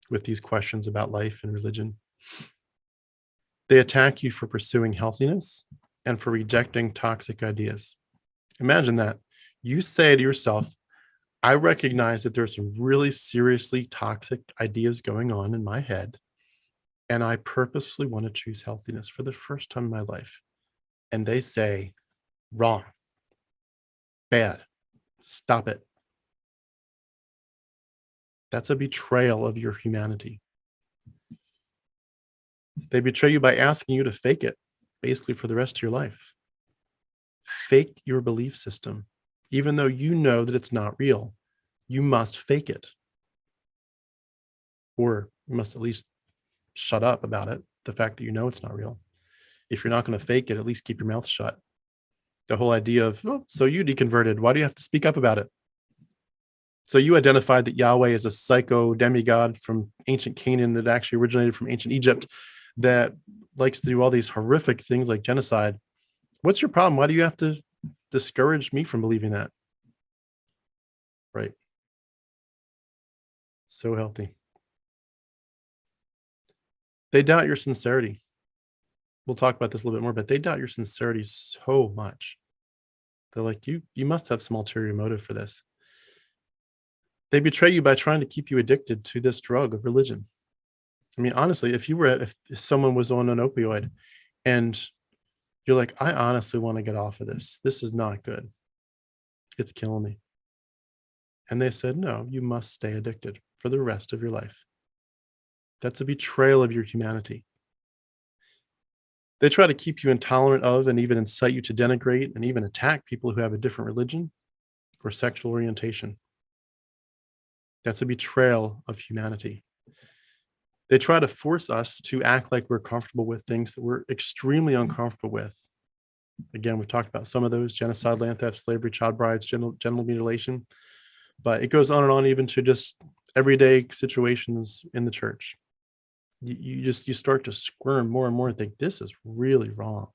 with these questions about life and religion. They attack you for pursuing healthiness and for rejecting toxic ideas. Imagine that. You say to yourself, I recognize that there's some really seriously toxic ideas going on in my head, and I purposefully want to choose healthiness for the first time in my life. And they say, wrong, bad, stop it. That's a betrayal of your humanity. They betray you by asking you to fake it, basically for the rest of your life. Fake your belief system. Even though you know that it's not real, you must fake it. Or you must at least shut up about it, the fact that you know it's not real. If you're not going to fake it, at least keep your mouth shut. The whole idea of, oh, so you deconverted, why do you have to speak up about it? So you identified that Yahweh is a psycho demigod from ancient Canaan that actually originated from ancient Egypt that likes to do all these horrific things like genocide. What's your problem? Why do you have to discourage me from believing that? Right. So healthy. They doubt your sincerity. We'll talk about this a little bit more, but they doubt your sincerity so much. They're like, you must have some ulterior motive for this. They betray you by trying to keep you addicted to this drug of religion. I mean, honestly, if someone was on an opioid and you're like, I honestly want to get off of this. This is not good. It's killing me. And they said, no, you must stay addicted for the rest of your life. That's a betrayal of your humanity. They try to keep you intolerant of and even incite you to denigrate and even attack people who have a different religion or sexual orientation. That's a betrayal of humanity. They try to force us to act like we're comfortable with things that we're extremely uncomfortable with. Again, we've talked about some of those: genocide, land theft, slavery, child brides, genital mutilation. But it goes on and on, even to just everyday situations in the church. You start to squirm more and more and think, this is really wrong.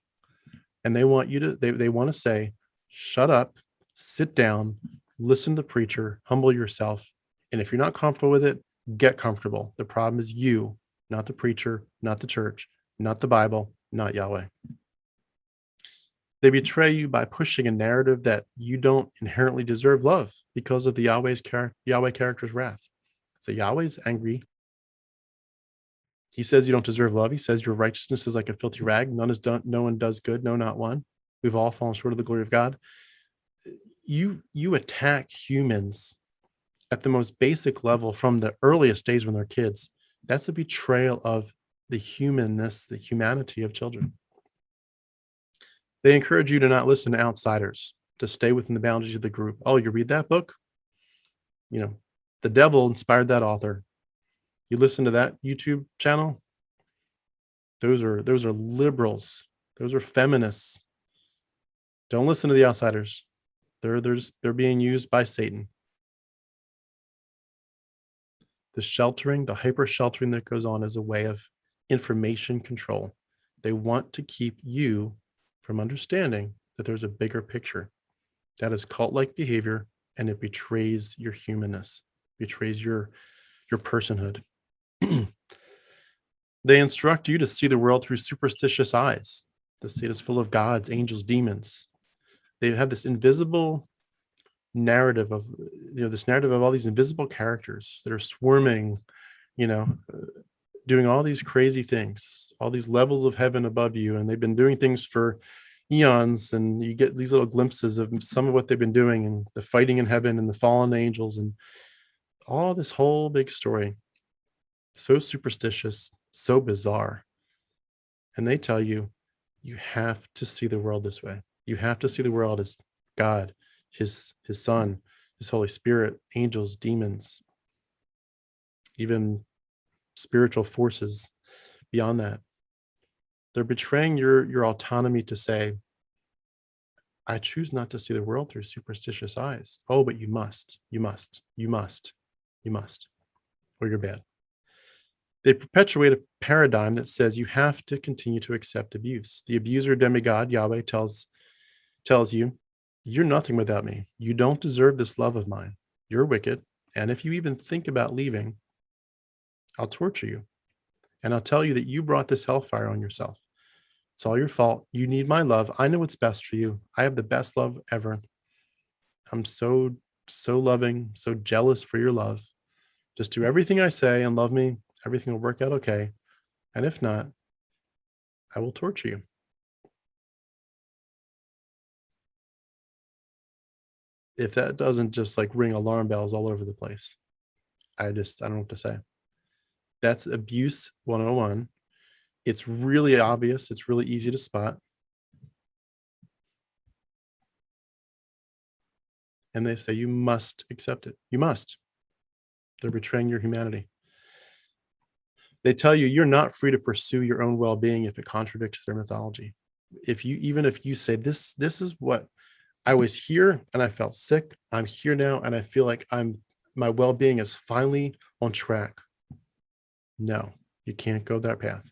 And they want you to, they want to say, shut up, sit down, listen to the preacher, humble yourself. And if you're not comfortable with it, get comfortable. The problem is you, not the preacher, not the church, not the Bible, not Yahweh. They betray you by pushing a narrative that you don't inherently deserve love because of the Yahweh character's wrath. So Yahweh's angry. He says you don't deserve love. He says your righteousness is like a filthy rag. No one does good, no, not one. We've all fallen short of the glory of God. you attack humans at the most basic level from the earliest days when they're kids. That's a betrayal of the humanness, the humanity of children. They encourage you to not listen to outsiders, to stay within the boundaries of the group. Oh, you read that book? You know, the devil inspired that author. You listen to that YouTube channel? Those are liberals. Those are feminists. Don't listen to the outsiders. They're being used by Satan. The sheltering, the hyper sheltering that goes on is a way of information control. They want to keep you from understanding that there's a bigger picture. That is cult-like behavior, and it betrays your humanness, betrays your personhood. They instruct you to see the world through superstitious eyes. The state is full of gods, angels, demons. They have this invisible narrative of, this narrative of all these invisible characters that are swarming, you know, doing all these crazy things, all these levels of heaven above you, and they've been doing things for eons, and you get these little glimpses of some of what they've been doing, and the fighting in heaven and the fallen angels and all this whole big story. So superstitious, so bizarre. And they tell you, you have to see the world this way. You have to see the world as God, his son, his Holy Spirit, angels, demons, even spiritual forces beyond that. They're betraying your autonomy to say, I choose not to see the world through superstitious eyes. Oh, but you must, you must, you must, you must, or you're bad. They perpetuate a paradigm that says you have to continue to accept abuse. The abuser demigod, Yahweh, tells you, you're nothing without me. You don't deserve this love of mine. You're wicked. And if you even think about leaving, I'll torture you. And I'll tell you that you brought this hellfire on yourself. It's all your fault. You need my love. I know what's best for you. I have the best love ever. I'm so loving, so jealous for your love. Just do everything I say and love me. Everything will work out okay. And if not, I will torture you. If that doesn't just like ring alarm bells all over the place, I don't know what to say. That's abuse 101. It's really obvious. It's really easy to spot. And they say, you must accept it. You must. They're betraying your humanity. They tell you you're not free to pursue your own well-being if it contradicts their mythology. Even if you say this is what I was here and I felt sick, I'm here now and I feel like my well-being is finally on track. No, you can't go that path.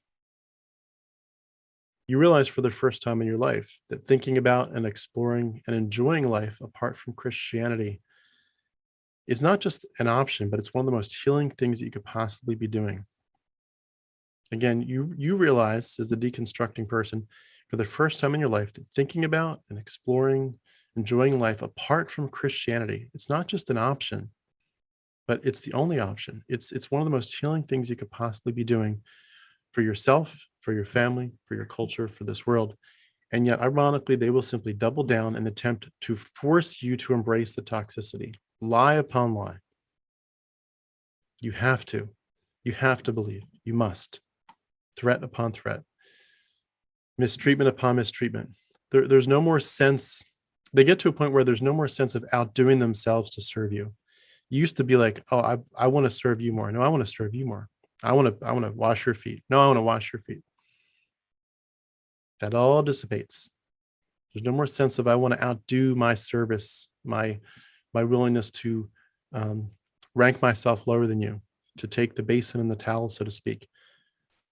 You realize for the first time in your life that thinking about and exploring and enjoying life apart from Christianity is not just an option, but it's one of the most healing things that you could possibly be doing. Again, you realize as the deconstructing person for the first time in your life that thinking about and exploring, enjoying life apart from Christianity, it's not just an option, but it's the only option. It's one of the most healing things you could possibly be doing for yourself, for your family, for your culture, for this world. And yet, ironically, they will simply double down and attempt to force you to embrace the toxicity, lie upon lie. You have to. You have to believe. You must. Threat upon threat. Mistreatment upon mistreatment. There's no more sense. They get to a point where there's no more sense of outdoing themselves to serve you. You used to be like, oh, I want to serve you more. No, I want to serve you more. I want to wash your feet. No, I want to wash your feet. That all dissipates. There's no more sense of I want to outdo my service, my willingness to rank myself lower than you, to take the basin and the towel, so to speak.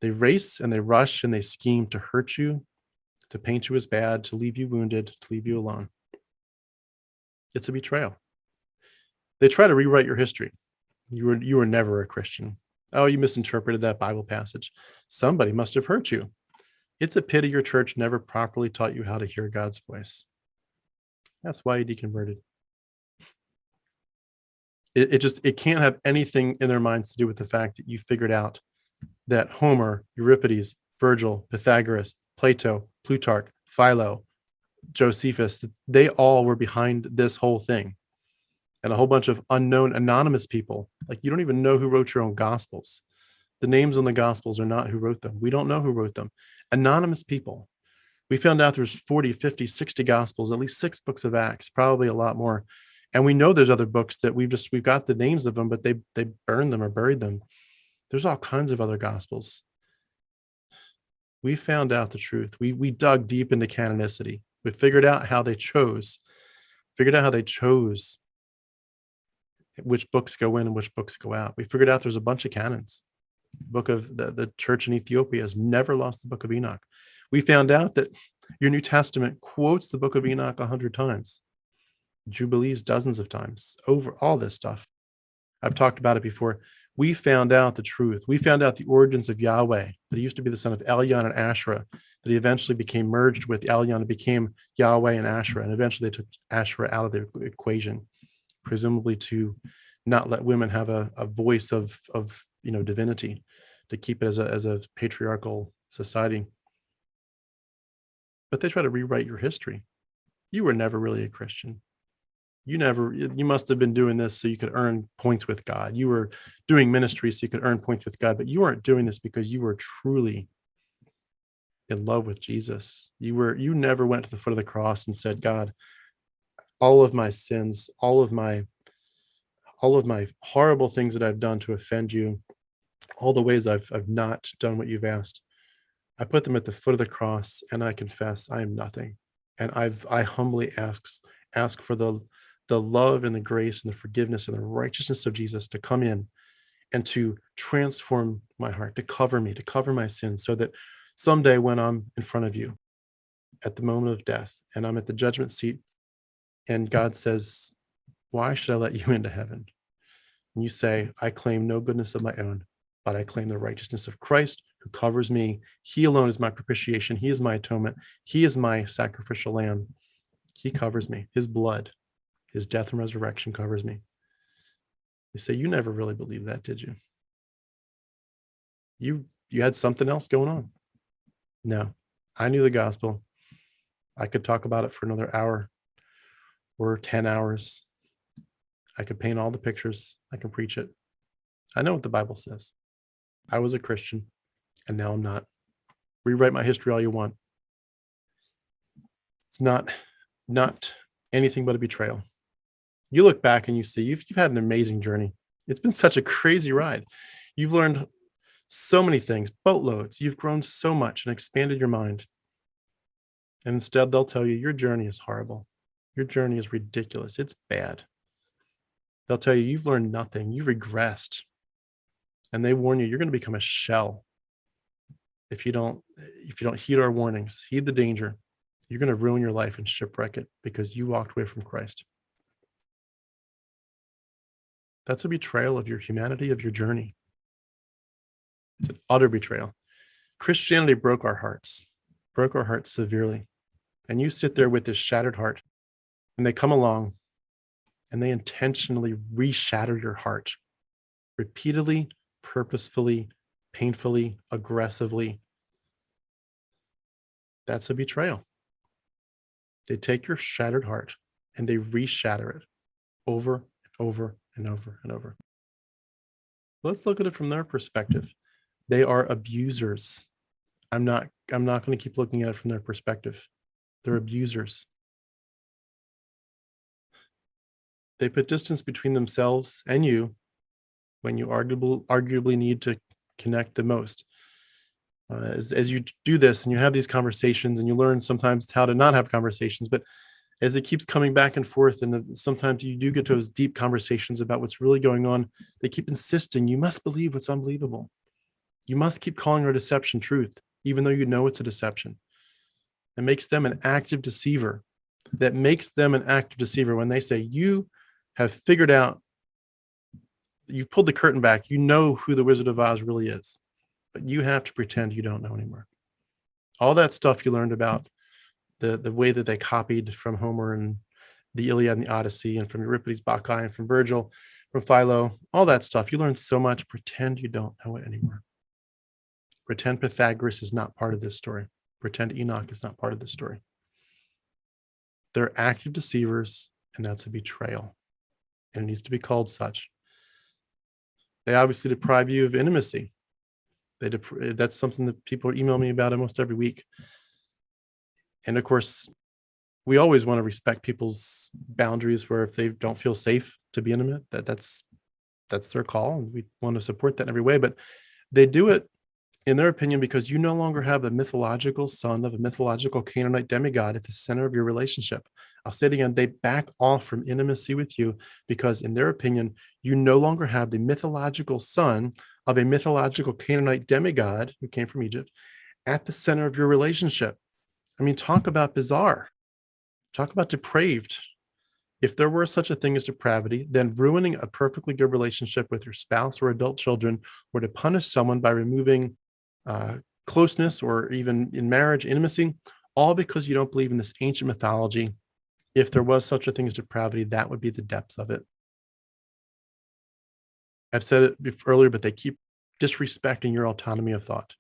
They race and they rush and they scheme to hurt you, to paint you as bad, to leave you wounded, to leave you alone. It's a betrayal. They try to rewrite your history. You were never a Christian. Oh, you misinterpreted that Bible passage. Somebody must have hurt you. It's a pity your church never properly taught you how to hear God's voice. That's why you deconverted. It can't have anything in their minds to do with the fact that you figured out that Homer, Euripides, Virgil, Pythagoras, Plato, Plutarch, Philo, Josephus, they all were behind this whole thing. And a whole bunch of unknown anonymous people. Like, you don't even know who wrote your own gospels. The names on the gospels are not who wrote them. We don't know who wrote them. Anonymous people. We found out there's 40, 50, 60 gospels, at least 6 books of Acts, probably a lot more. And we know there's other books that we've got the names of them, but they burned them or buried them. There's all kinds of other gospels. We found out the truth. We dug deep into canonicity. We figured out how they chose which books go in and which books go out. We figured out there's a bunch of canons. Book of the church in Ethiopia has never lost the book of Enoch. We found out that your New Testament quotes the book of Enoch 100 times, Jubilees dozens of times, over all this stuff. I've talked about it before. We found out the truth. We found out the origins of Yahweh, that he used to be the son of Elyon and Asherah, that he eventually became merged with Elyon and became Yahweh and Asherah, and eventually they took Asherah out of the equation, presumably to not let women have a voice of divinity, to keep it as a patriarchal society. But they try to rewrite your history. You were never really a Christian. You must have been doing this so you could earn points with God. You were doing ministry so you could earn points with God, but you weren't doing this because you were truly in love with Jesus. You never went to the foot of the cross and said, God, all of my sins, all of my horrible things that I've done to offend you, all the ways I've not done what you've asked, I put them at the foot of the cross, and I confess I am nothing. And I humbly ask for the love and the grace and the forgiveness and the righteousness of Jesus to come in and to transform my heart, to cover me, to cover my sins, so that someday when I'm in front of you at the moment of death and I'm at the judgment seat and God says, why should I let you into heaven? And you say, I claim no goodness of my own, but I claim the righteousness of Christ who covers me. He alone is my propitiation. He is my atonement. He is my sacrificial lamb. He covers me. His blood, his death and resurrection covers me. You say, you never really believed that, did you? You had something else going on. No, I knew the gospel. I could talk about it for another hour or 10 hours. I could paint all the pictures. I can preach it. I know what the Bible says. I was a Christian, and now I'm not. Rewrite my history all you want. It's not anything but a betrayal. You look back and you see you've had an amazing journey. It's been such a crazy ride. You've learned so many things, boatloads. You've grown so much and expanded your mind. And instead, they'll tell you your journey is horrible. Your journey is ridiculous. It's bad. They'll tell you you've learned nothing. You've regressed. And they warn you, you're going to become a shell if you don't heed our warnings, heed the danger. You're going to ruin your life and shipwreck it because you walked away from Christ. That's a betrayal of your humanity, of your journey. It's an utter betrayal. Christianity broke our hearts severely. And you sit there with this shattered heart, and they come along and they intentionally re-shatter your heart repeatedly, purposefully, painfully, aggressively. That's a betrayal. They take your shattered heart and they re-shatter it over and over and over and over. Let's look at it from their perspective. They are abusers. I'm not going to keep looking at it from their perspective. They're abusers. They put distance between themselves and you when you arguably need to connect the most. As you do this and you have these conversations, and you learn sometimes how to not have conversations, but as it keeps coming back and forth, and sometimes you do get those deep conversations about what's really going on, they keep insisting you must believe what's unbelievable. You must keep calling our deception truth, even though you know it's a deception. It makes them an active deceiver. That makes them an active deceiver when they say you have figured out, you've pulled the curtain back, you know who the Wizard of Oz really is, but you have to pretend you don't know anymore. All that stuff you learned about the way that they copied from Homer and the Iliad and the Odyssey, and from Euripides, Bacchae, and from Virgil, from Philo, all that stuff. You learned so much. Pretend you don't know it anymore. Pretend Pythagoras is not part of this story. Pretend Enoch is not part of this story. They're active deceivers, and that's a betrayal. And it needs to be called such. They obviously deprive you of intimacy. That's something that people email me about almost every week. And of course, we always want to respect people's boundaries where if they don't feel safe to be intimate, that's their call. And we want to support that in every way. But they do it, in their opinion, because you no longer have a mythological son of a mythological Canaanite demigod at the center of your relationship. I'll say it again, they back off from intimacy with you because, in their opinion, you no longer have the mythological son of a mythological Canaanite demigod who came from Egypt at the center of your relationship. I mean, talk about bizarre. Talk about depraved. If there were such a thing as depravity, then ruining a perfectly good relationship with your spouse or adult children, or to punish someone by removing closeness or even in marriage, intimacy, all because you don't believe in this ancient mythology. If there was such a thing as depravity, that would be the depths of it. I've said it earlier, but they keep disrespecting your autonomy of thought.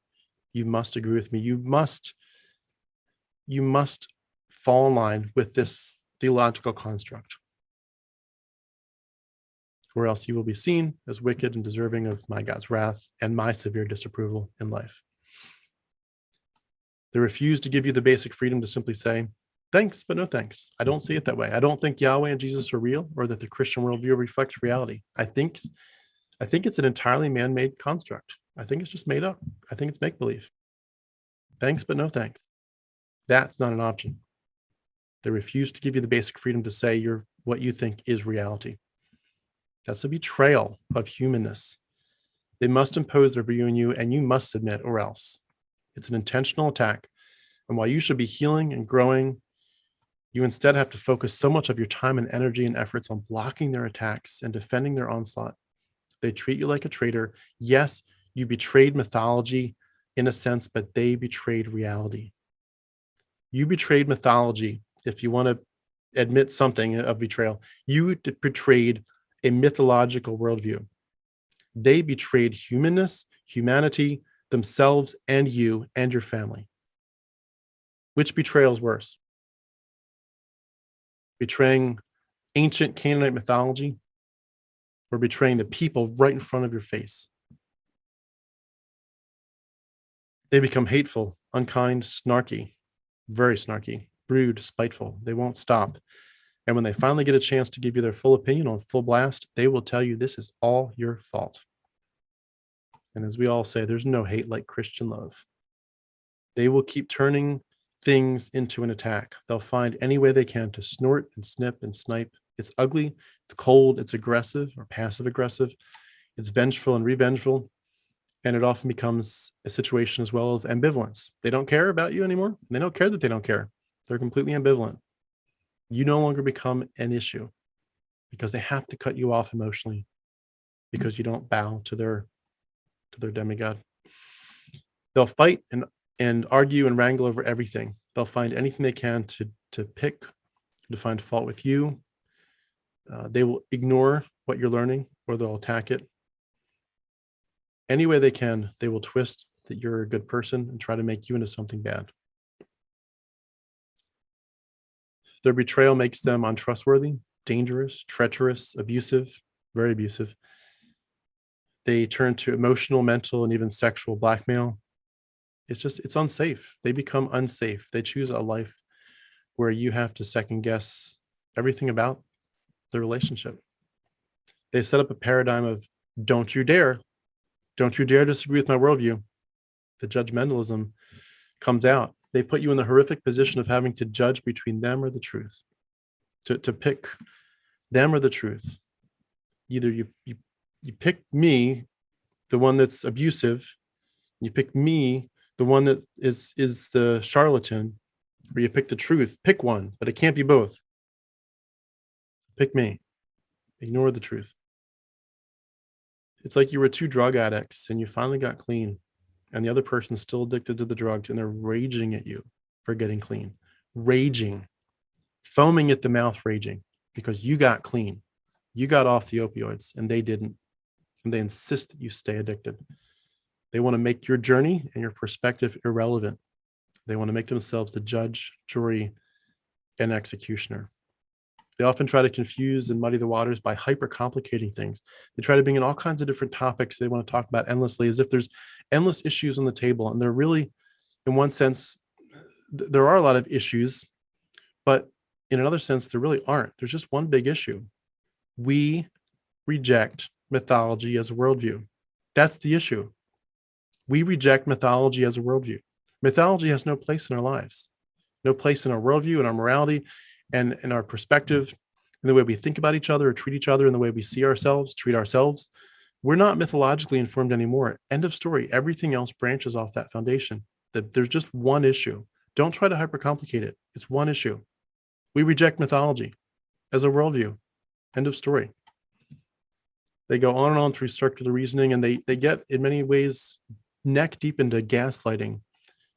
You must agree with me. You must fall in line with this theological construct, or else you will be seen as wicked and deserving of my God's wrath and my severe disapproval in life. They refuse to give you the basic freedom to simply say, thanks, but no thanks. I don't see it that way. I don't think Yahweh and Jesus are real, or that the Christian worldview reflects reality. I think it's an entirely man-made construct. I think it's just made up. I think it's make-believe. Thanks, but no thanks. That's not an option. They refuse to give you the basic freedom to say what you think is reality. That's a betrayal of humanness. They must impose their view on you, and you must submit, or else. It's an intentional attack. And while you should be healing and growing, you instead have to focus so much of your time and energy and efforts on blocking their attacks and defending their onslaught. They treat you like a traitor. Yes, you betrayed mythology in a sense, but they betrayed reality. You betrayed mythology. If you want to admit something of betrayal, you betrayed a mythological worldview. They betrayed humanness, humanity, themselves, and you and your family. Which betrayal is worse? Betraying ancient Canaanite mythology, or betraying the people right in front of your face? They become hateful, unkind, snarky, very snarky, rude, spiteful. They won't stop. And when they finally get a chance to give you their full opinion on full blast, they will tell you this is all your fault. And as we all say, there's no hate like Christian love. They will keep turning things into an attack. They'll find any way they can to snort and snip and snipe. It's ugly, it's cold, it's aggressive or passive aggressive, it's vengeful and revengeful. And it often becomes a situation as well of ambivalence. They don't care about you anymore. They don't care that they don't care. They're completely ambivalent. You no longer become an issue because they have to cut you off emotionally because you don't bow to their demigod. They'll fight and argue and wrangle over everything. They'll find anything they can to pick, to find fault with you. They will ignore what you're learning, or they'll attack it. Any way they can, they will twist that you're a good person and try to make you into something bad. Their betrayal makes them untrustworthy, dangerous, treacherous, abusive, very abusive. They turn to emotional, mental, and even sexual blackmail. It's unsafe. They become unsafe. They choose a life where you have to second guess everything about the relationship. They set up a paradigm of don't you dare disagree with my worldview. The judgmentalism comes out. They put you in the horrific position of having to judge between them or the truth, to pick them or the truth. Either you pick me, the one that's abusive, you pick me, the one that is the charlatan, or you pick the truth. Pick one, but it can't be both. Pick me. Ignore the truth. It's like you were two drug addicts and you finally got clean, and the other person's still addicted to the drugs, and they're raging at you for getting clean. Raging. Foaming at the mouth, raging, because you got clean. You got off the opioids, and they didn't. And they insist that you stay addicted. They want to make your journey and your perspective irrelevant. They want to make themselves the judge, jury, and executioner. They often try to confuse and muddy the waters by hyper complicating things. They try to bring in all kinds of different topics they want to talk about endlessly, as if there's endless issues on the table. And they're really, in one sense, there are a lot of issues, but in another sense, there really aren't. There's just one big issue. We reject mythology as a worldview. That's the issue. We reject mythology as a worldview. Mythology has no place in our lives, no place in our worldview, in our morality, and in our perspective, in the way we think about each other or treat each other, in the way we see ourselves, treat ourselves. We're not mythologically informed anymore. End of story. Everything else branches off that foundation. That there's just one issue. Don't try to hypercomplicate it. It's one issue. We reject mythology as a worldview. End of story. They go on and on through circular reasoning, and they get, in many ways, neck deep into gaslighting,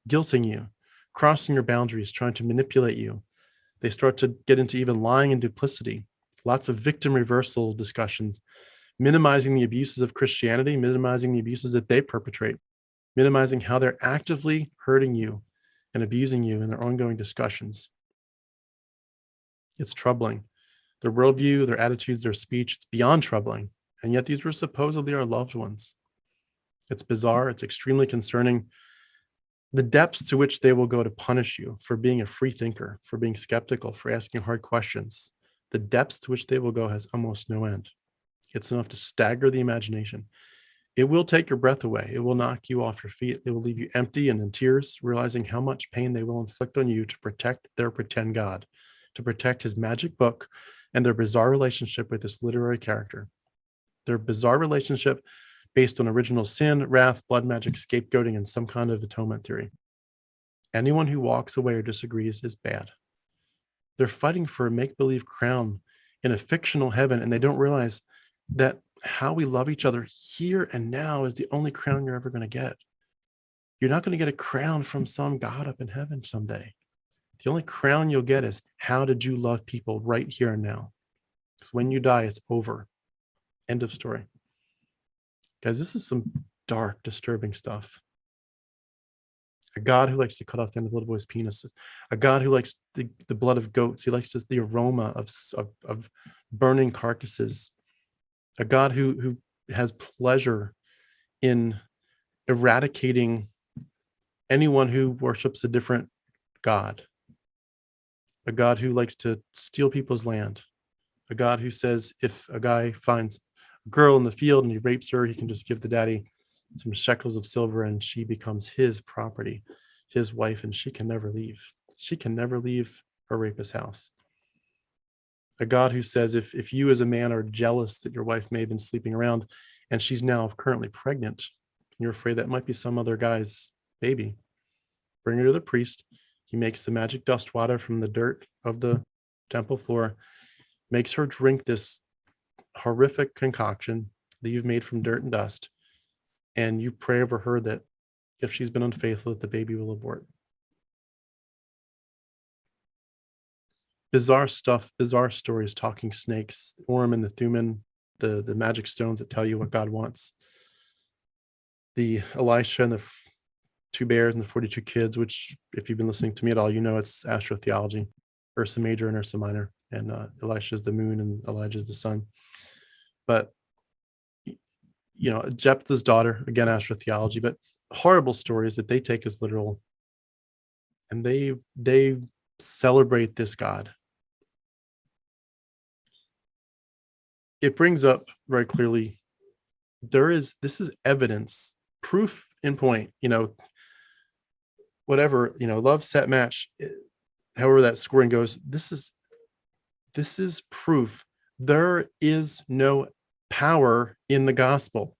guilting you, crossing your boundaries, trying to manipulate you. They start to get into even lying and duplicity, lots of victim reversal discussions, minimizing the abuses of Christianity, minimizing the abuses that they perpetrate, minimizing how they're actively hurting you and abusing you in their ongoing discussions. It's troubling. Their worldview, their attitudes, their speech, it's beyond troubling. And yet these were supposedly our loved ones. It's bizarre. It's extremely concerning. The depths to which they will go to punish you for being a free thinker, for being skeptical, for asking hard questions, the depths to which they will go has almost no end. It's enough to stagger the imagination. It will take your breath away. It will knock you off your feet. It will leave you empty and in tears, realizing how much pain they will inflict on you to protect their pretend God, to protect his magic book and their bizarre relationship with this literary character. Their bizarre relationship based on original sin, wrath, blood magic, scapegoating, and some kind of atonement theory. Anyone who walks away or disagrees is bad. They're fighting for a make-believe crown in a fictional heaven, and they don't realize that how we love each other here and now is the only crown you're ever going to get. You're not going to get a crown from some God up in heaven someday. The only crown you'll get is, how did you love people right here and now? Because when you die, it's over. End of story. Guys, this is some dark, disturbing stuff. A God who likes to cut off the end of the little boy's penis. A God who likes the blood of goats. He likes the aroma of burning carcasses. A God who has pleasure in eradicating anyone who worships a different God. A God who likes to steal people's land. A God who says if a guy finds a girl in the field and he rapes her, he can just give the daddy some shekels of silver and she becomes his property, his wife, and she can never leave. She can never leave her rapist's house. A God who says if you as a man are jealous that your wife may have been sleeping around and she's now currently pregnant, and you're afraid that might be some other guy's baby, bring her to the priest. He makes the magic dust water from the dirt of the temple floor, makes her drink this horrific concoction that you've made from dirt and dust, and you pray over her that if she's been unfaithful, that the baby will abort. Bizarre stuff, bizarre stories, talking snakes, the Urim and the Thummim, the magic stones that tell you what God wants. The Elisha and the two bears and the 42 kids, which if you've been listening to me at all, you know it's astrotheology, Ursa Major and Ursa Minor, and Elisha is the moon and Elijah is the sun. But you know, Jephthah's daughter, again, astrotheology, but horrible stories that they take as literal. And they celebrate this God. It brings up very clearly, this is evidence, proof in point, you know, whatever, you know, love, set, match, however that scoring goes, this is proof. There is no power in the gospel.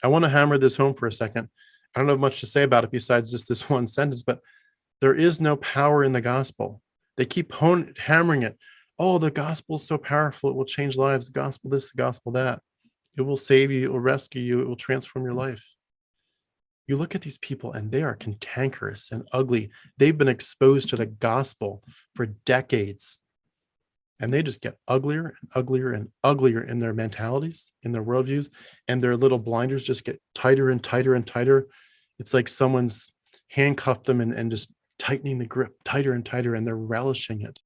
I want to hammer this home for a second. I don't have much to say about it besides just this one sentence, but there is no power in the gospel. They keep hammering it. Oh, the gospel is so powerful. It will change lives. The gospel this, the gospel that. It will save you. It will rescue you. It will transform your life. You look at these people and they are cantankerous and ugly. They've been exposed to the gospel for decades. And they just get uglier and uglier and uglier in their mentalities, in their worldviews, and their little blinders just get tighter and tighter and tighter. It's like someone's handcuffed them and just tightening the grip tighter and tighter, and they're relishing it.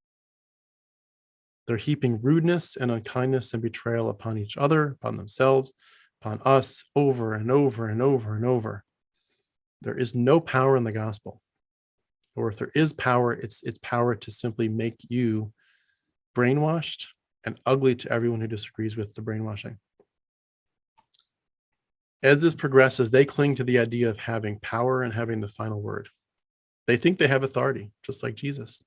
They're heaping rudeness and unkindness and betrayal upon each other, upon themselves, upon us, over and over and over and over. There is no power in the gospel. Or if there is power, it's power to simply make you brainwashed and ugly to everyone who disagrees with the brainwashing. As this progresses, they cling to the idea of having power and having the final word. They think they have authority, just like Jesus.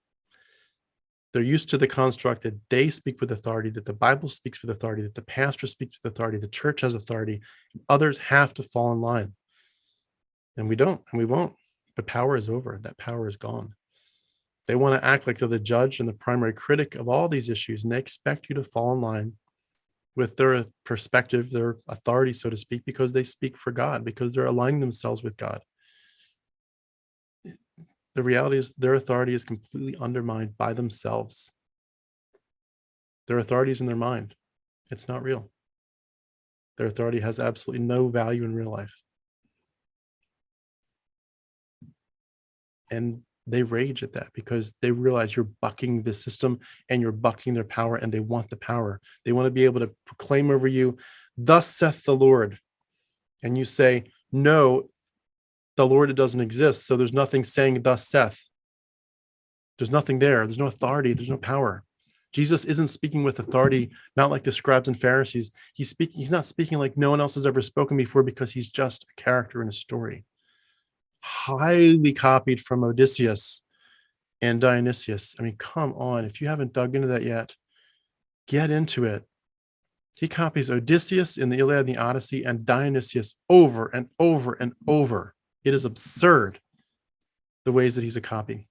They're used to the construct that they speak with authority, that the Bible speaks with authority, that the pastor speaks with authority, the church has authority, and others have to fall in line. And we don't, and we won't. The power is over. That power is gone. They want to act like they're the judge and the primary critic of all these issues, and they expect you to fall in line with their perspective, their authority, so to speak, because they speak for God, because they're aligning themselves with God. The reality is their authority is completely undermined by themselves. Their authority is in their mind. It's not real. Their authority has absolutely no value in real life. And they rage at that because they realize you're bucking the system and you're bucking their power, and they want the power. They want to be able to proclaim over you, "Thus saith the Lord." And you say, "No, the Lord, it doesn't exist. So there's nothing saying thus saith." There's nothing there. There's no authority. There's no power. Jesus isn't speaking with authority, not like the scribes and Pharisees. He's not speaking like no one else has ever spoken before, because he's just a character in a story. Highly copied from Odysseus and Dionysius. I mean, come on. If you haven't dug into that yet, get into it. He copies Odysseus in the Iliad and the Odyssey and Dionysius over and over and over. It is absurd the ways that he's a copy.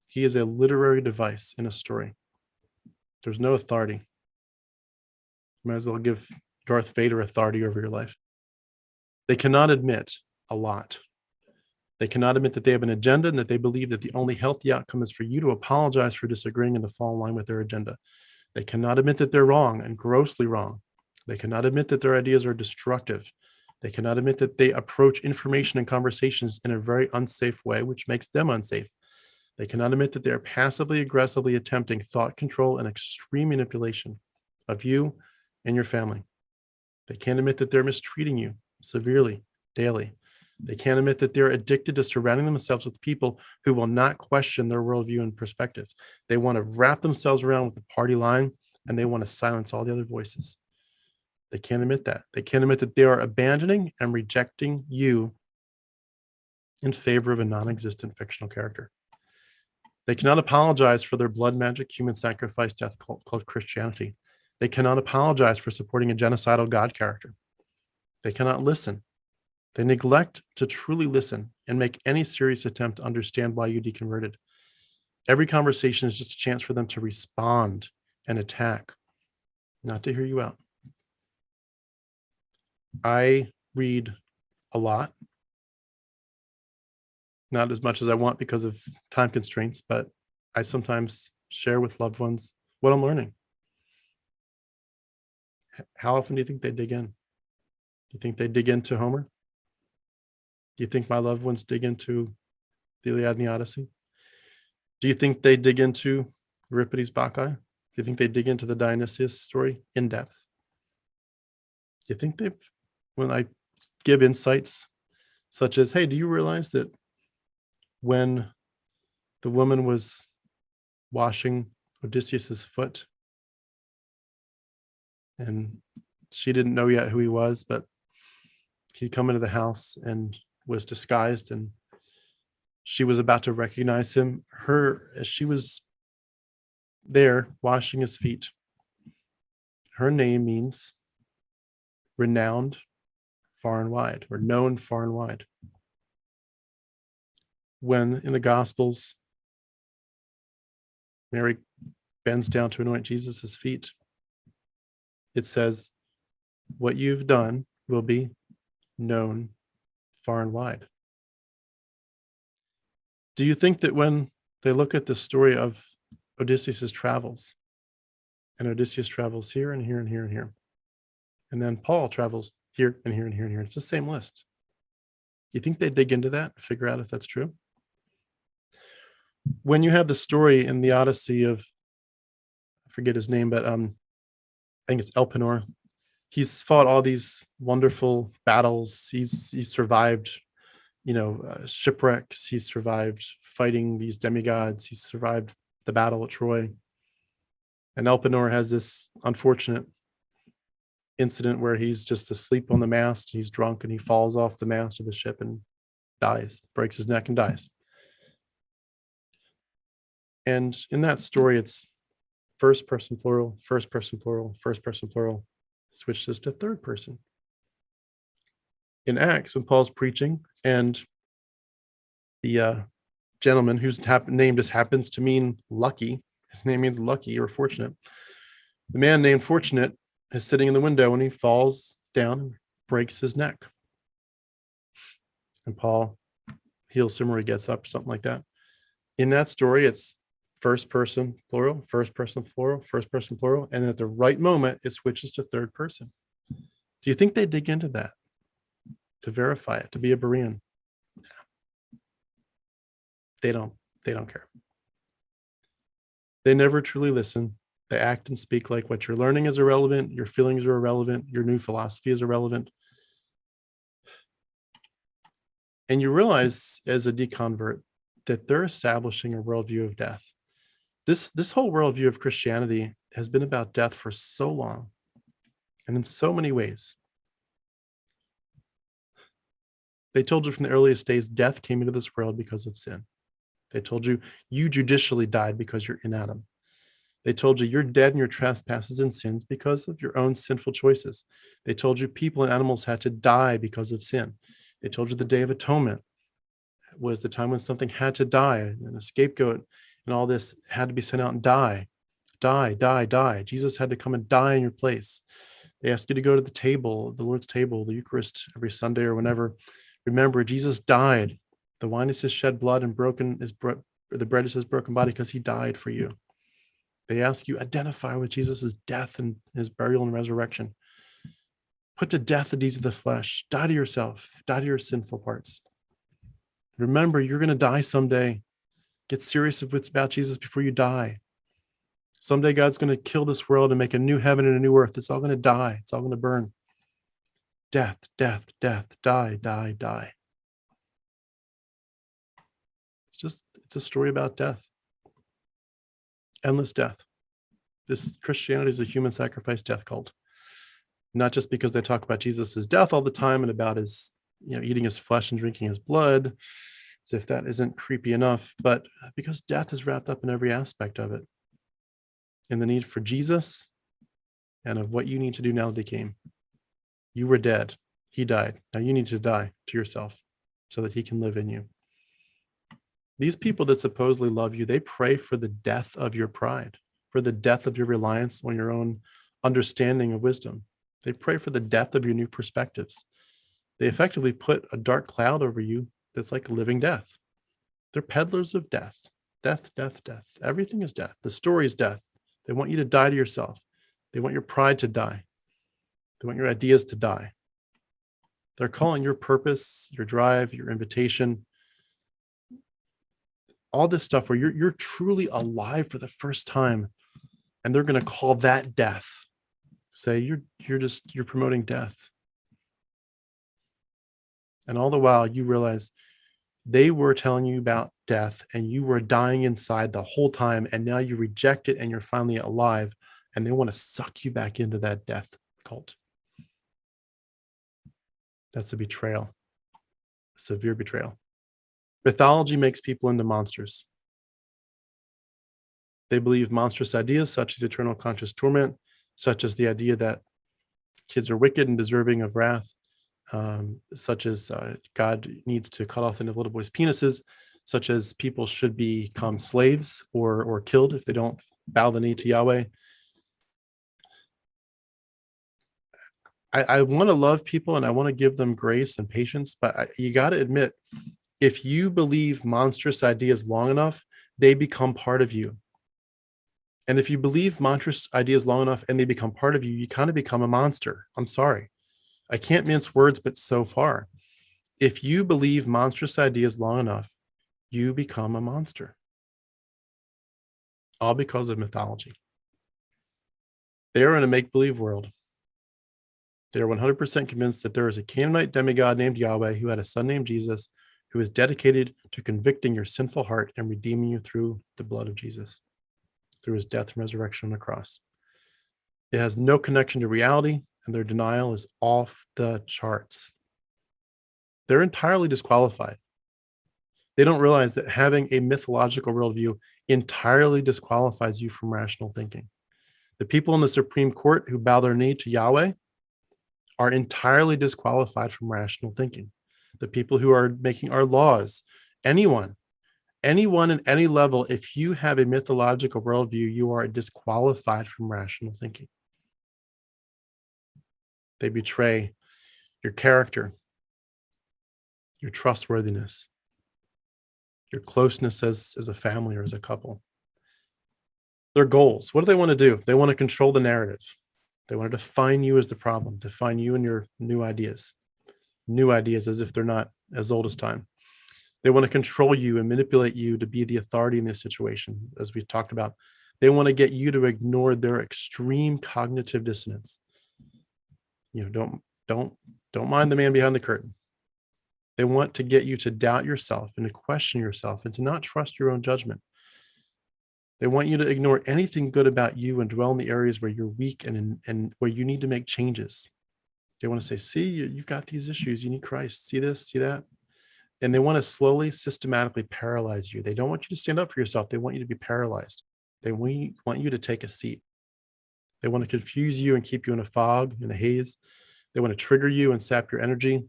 He is a literary device in a story. There's no authority. You might as well give Darth Vader authority over your life. They cannot admit a lot. They cannot admit that they have an agenda and that they believe that the only healthy outcome is for you to apologize for disagreeing and to fall in line with their agenda. They cannot admit that they're wrong and grossly wrong. They cannot admit that their ideas are destructive. They cannot admit that they approach information and conversations in a very unsafe way, which makes them unsafe. They cannot admit that they are passively, aggressively attempting thought control and extreme manipulation of you and your family. They can't admit that they're mistreating you severely, daily. They can't admit that they're addicted to surrounding themselves with people who will not question their worldview and perspectives. They want to wrap themselves around with the party line, and they want to silence all the other voices. They can't admit that. They can't admit that they are abandoning and rejecting you in favor of a non-existent fictional character. They cannot apologize for their blood magic, human sacrifice, death cult called Christianity. They cannot apologize for supporting a genocidal God character. They cannot listen. They neglect to truly listen and make any serious attempt to understand why you deconverted. Every conversation is just a chance for them to respond and attack, not to hear you out. I read a lot, not as much as I want because of time constraints, but I sometimes share with loved ones what I'm learning. How often do you think they dig in? Do you think they dig into Homer? Do you think my loved ones dig into the Iliad and the Odyssey? Do you think they dig into Euripides' Bacchae? Do you think they dig into the Dionysius story in depth? Do you think when I give insights such as, hey, do you realize that when the woman was washing Odysseus's foot and she didn't know yet who he was, but he'd come into the house and was disguised, and she was about to recognize him. As she was there washing his feet, her name means renowned far and wide, or known far and wide. When in the Gospels, Mary bends down to anoint Jesus' feet, it says, what you've done will be known far and wide. Do you think that when they look at the story of Odysseus' travels, and Odysseus travels here and here and here and here, and then Paul travels here and here and here and here, it's the same list. You think they dig into that, figure out if that's true? When you have the story in the Odyssey of forget his name, but I think it's Elpenor. He's fought all these wonderful battles. He's survived, shipwrecks. He's survived fighting these demigods. He's survived the battle at Troy. And Elpenor has this unfortunate incident where he's just asleep on the mast. He's drunk and he falls off the mast of the ship and dies, breaks his neck and dies. And in that story, it's first person plural, first person plural, first person plural, switches to third person. In Acts, when Paul's preaching and the gentleman whose name just happens to mean lucky, his name means lucky or fortunate. The man named Fortunate is sitting in the window when he falls down and breaks his neck. And Paul heals him or he gets up, something like that. In that story, it's first person plural, first person plural, first person plural. And at the right moment, it switches to third person. Do you think they dig into that to verify it, to be a Berean? They don't care. They never truly listen. They act and speak like what you're learning is irrelevant, your feelings are irrelevant, your new philosophy is irrelevant. And you realize as a deconvert that they're establishing a worldview of death. This whole worldview of Christianity has been about death for so long and in so many ways. They told you from the earliest days, death came into this world because of sin. They told you, you judicially died because you're in Adam. They told you you're dead in your trespasses and sins because of your own sinful choices. They told you people and animals had to die because of sin. They told you the Day of Atonement was the time when something had to die, and a scapegoat and all this had to be sent out and die. Jesus had to come and die in your place. They asked you to go to the table, the Lord's table, the Eucharist every Sunday or whenever. Remember, Jesus died. The wine is his shed blood and the bread is his broken body because he died for you. They ask you, identify with Jesus' death and his burial and resurrection. Put to death the deeds of the flesh. Die to yourself. Die to your sinful parts. Remember, you're going to die someday. Get serious about Jesus before you die. Someday God's going to kill this world and make a new heaven and a new earth. It's all going to die. It's all going to burn. Death, death, death, die, die, die. It's a story about death. Endless death. This Christianity is a human sacrifice death cult. Not just because they talk about Jesus' death all the time and about his, eating his flesh and drinking his blood, as if that isn't creepy enough, but because death is wrapped up in every aspect of it. In the need for Jesus and of what you need to do now that he came. You were dead. He died. Now you need to die to yourself so that he can live in you. These people that supposedly love you, they pray for the death of your pride, for the death of your reliance on your own understanding of wisdom. They pray for the death of your new perspectives. They effectively put a dark cloud over you that's like living death. They're peddlers of death. Death, death, death. Everything is death. The story is death. They want you to die to yourself. They want your pride to die. They want your ideas to die. They're calling your purpose, your drive, your invitation, all this stuff where you're truly alive for the first time, and they're going to call that death. Say you're promoting death. And all the while you realize they were telling you about death and you were dying inside the whole time, and now you reject it and you're finally alive, and they want to suck you back into that death cult. That's a betrayal, a severe betrayal. Mythology makes people into monsters. They believe monstrous ideas such as eternal conscious torment, such as the idea that kids are wicked and deserving of wrath, such as God needs to cut off the little boys' penises, such as people should become slaves or killed if they don't bow the knee to Yahweh. I want to love people and I want to give them grace and patience, but you got to admit, if you believe monstrous ideas long enough, they become part of you. And if you believe monstrous ideas long enough and they become part of you, you kind of become a monster. I'm sorry. I can't mince words, but so far, if you believe monstrous ideas long enough, you become a monster. All because of mythology. They are in a make-believe world. They are 100% convinced that there is a Canaanite demigod named Yahweh who had a son named Jesus who is dedicated to convicting your sinful heart and redeeming you through the blood of Jesus, through his death and resurrection on the cross. It has no connection to reality, and their denial is off the charts. They're entirely disqualified. They don't realize that having a mythological worldview entirely disqualifies you from rational thinking. The people in the Supreme Court who bow their knee to Yahweh are entirely disqualified from rational thinking. The people who are making our laws, anyone at any level, if you have a mythological worldview, you are disqualified from rational thinking. They betray your character, your trustworthiness, your closeness as a family or as a couple. Their goals, what do they want to do? They want to control the narrative. They want to define you as the problem, define you and your new ideas as if they're not as old as time. They want to control you and manipulate you to be the authority in this situation, as we talked about. They want to get you to ignore their extreme cognitive dissonance. You know, don't mind the man behind the curtain. They want to get you to doubt yourself and to question yourself and to not trust your own judgment. They want you to ignore anything good about you and dwell in the areas where you're weak and where you need to make changes. They want to say, see, you've got these issues. You need Christ. See this, see that. And they want to slowly, systematically paralyze you. They don't want you to stand up for yourself. They want you to be paralyzed. They want you to take a seat. They want to confuse you and keep you in a fog, in a haze. They want to trigger you and sap your energy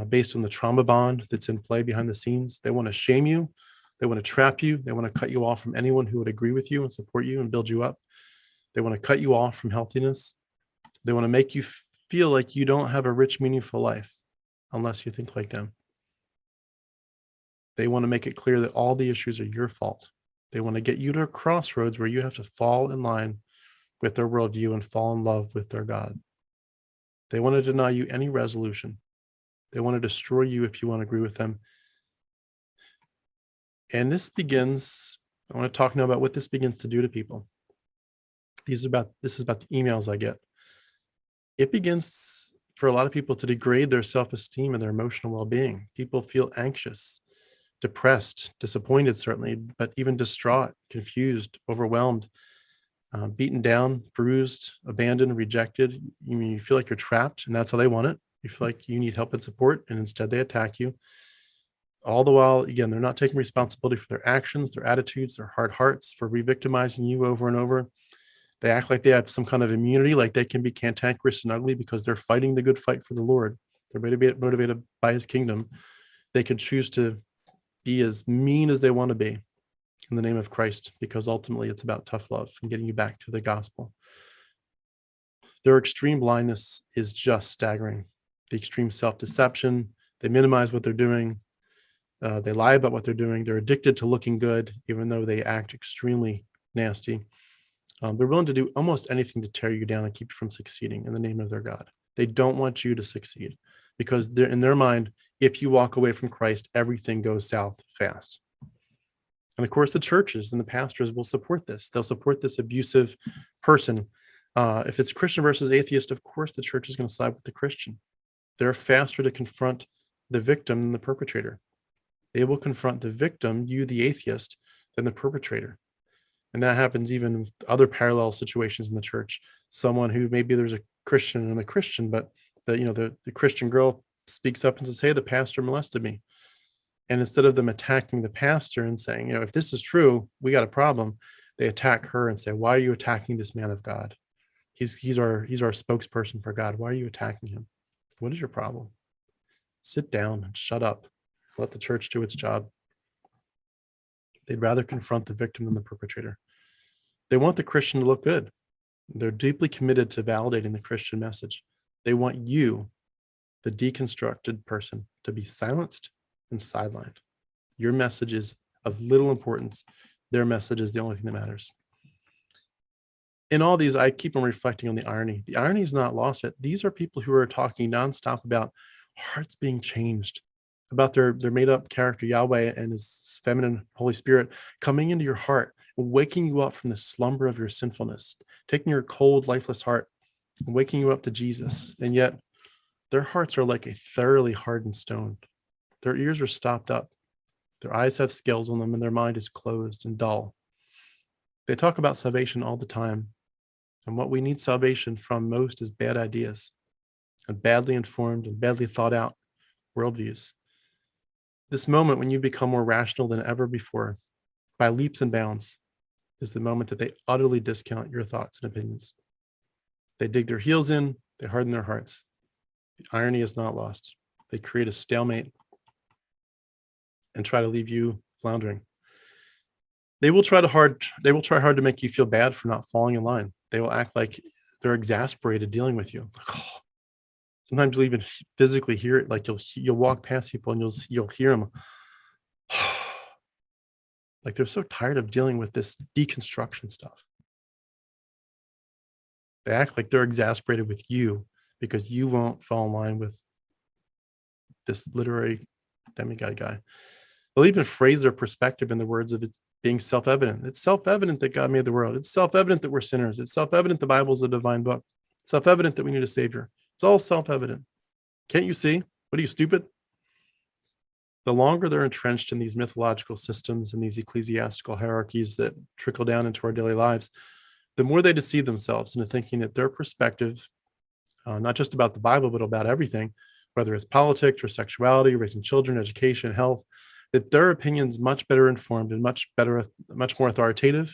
based on the trauma bond that's in play behind the scenes. They want to shame you. They want to trap you. They want to cut you off from anyone who would agree with you and support you and build you up. They want to cut you off from healthiness. They want to make you feel like you don't have a rich, meaningful life unless you think like them. They want to make it clear that all the issues are your fault. They want to get you to a crossroads where you have to fall in line with their worldview and fall in love with their God. They want to deny you any resolution. They want to destroy you if you want to agree with them. And this begins, I want to talk now about what this begins to do to people. This is about the emails I get. It begins for a lot of people to degrade their self-esteem and their emotional well-being. People feel anxious, depressed, disappointed, certainly, but even distraught, confused, overwhelmed, beaten down, bruised, abandoned, rejected. You feel like you're trapped, and that's how they want it. You feel like you need help and support, and instead they attack you. All the while, again, they're not taking responsibility for their actions, their attitudes, their hard hearts, for re-victimizing you over and over. They act like they have some kind of immunity, like they can be cantankerous and ugly because they're fighting the good fight for the Lord. They're motivated by his kingdom. They could choose to be as mean as they want to be in the name of Christ, because ultimately it's about tough love and getting you back to the gospel. Their extreme blindness is just staggering. The extreme self-deception, they minimize what they're doing. They lie about what they're doing. They're addicted to looking good, even though they act extremely nasty. They're willing to do almost anything to tear you down and keep you from succeeding in the name of their God. They don't want you to succeed because they're in their mind, if you walk away from Christ, everything goes south fast. And of course, the churches and the pastors will support this. They'll support this abusive person. If it's Christian versus atheist, of course, the church is going to side with the Christian. They're faster to confront the victim than the perpetrator. They will confront the victim, you, the atheist, than the perpetrator. And that happens even with other parallel situations in the church. Someone who maybe there's a Christian and a Christian, but the Christian girl speaks up and says, hey, the pastor molested me. And instead of them attacking the pastor and saying, if this is true, we got a problem, they attack her and say, why are you attacking this man of God? He's our spokesperson for God. Why are you attacking him? What is your problem? Sit down and shut up. Let the church do its job. They'd rather confront the victim than the perpetrator. They want the Christian to look good. They're deeply committed to validating the Christian message. They want you, the deconstructed person, to be silenced and sidelined. Your message is of little importance. Their message is the only thing that matters. In all these, I keep on reflecting on the irony. The irony is not lost yet. These are people who are talking nonstop about hearts being changed, about their made-up character Yahweh and his feminine Holy Spirit coming into your heart waking you up from the slumber of your sinfulness, taking your cold, lifeless heart, and waking you up to Jesus. And yet their hearts are like a thoroughly hardened stone. Their ears are stopped up. Their eyes have scales on them, and their mind is closed and dull. They talk about salvation all the time. And what we need salvation from most is bad ideas and badly informed and badly thought out worldviews. This moment when you become more rational than ever before, by leaps and bounds, is the moment that they utterly discount your thoughts and opinions. They dig their heels in, they harden their hearts. The irony is not lost. They create a stalemate and try to leave you floundering. They will try hard to make you feel bad for not falling in line. They will act like they're exasperated dealing with you. Like, oh, sometimes you'll even physically hear it. Like you'll walk past people and you'll hear them. Like they're so tired of dealing with this deconstruction stuff. They act like they're exasperated with you because you won't fall in line with this literary demigod guy. They'll even phrase their perspective in the words of it being self-evident. It's self-evident that God made the world. It's self-evident that we're sinners. It's self-evident the Bible is a divine book. It's self-evident that we need a savior. It's all self-evident. Can't you see? What are you, stupid? The longer they're entrenched in these mythological systems and these ecclesiastical hierarchies that trickle down into our daily lives, the more they deceive themselves into thinking that their perspective, not just about the Bible, but about everything, whether it's politics or sexuality, raising children, education, health, that their opinion's much better informed and much more authoritative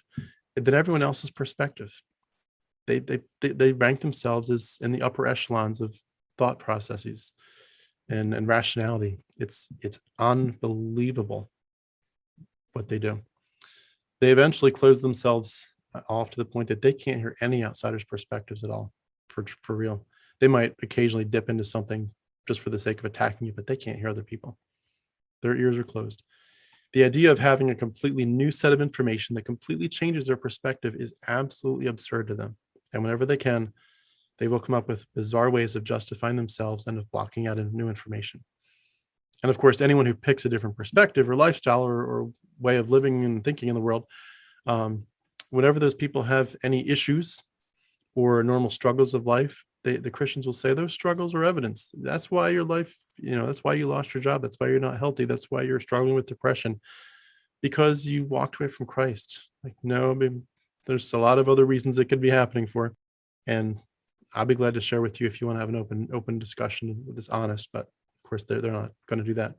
than everyone else's perspective. They rank themselves as in the upper echelons of thought processes and rationality. It's unbelievable what they do. They eventually close themselves off to the point that they can't hear any outsiders' perspectives at all, for real. They might occasionally dip into something just for the sake of attacking you, but they can't hear other people. Their ears are closed. The idea of having a completely new set of information that completely changes their perspective is absolutely absurd to them. And whenever they can, they will come up with bizarre ways of justifying themselves and of blocking out new information. And of course, anyone who picks a different perspective or lifestyle or way of living and thinking in the world, whenever those people have any issues or normal struggles of life, the Christians will say those struggles are evidence. That's why your life, that's why you lost your job. That's why you're not healthy. That's why you're struggling with depression, because you walked away from Christ. Like, no, I mean, there's a lot of other reasons it could be happening for. And I'll be glad to share with you if you want to have an open discussion that's honest, but of course they're not going to do that.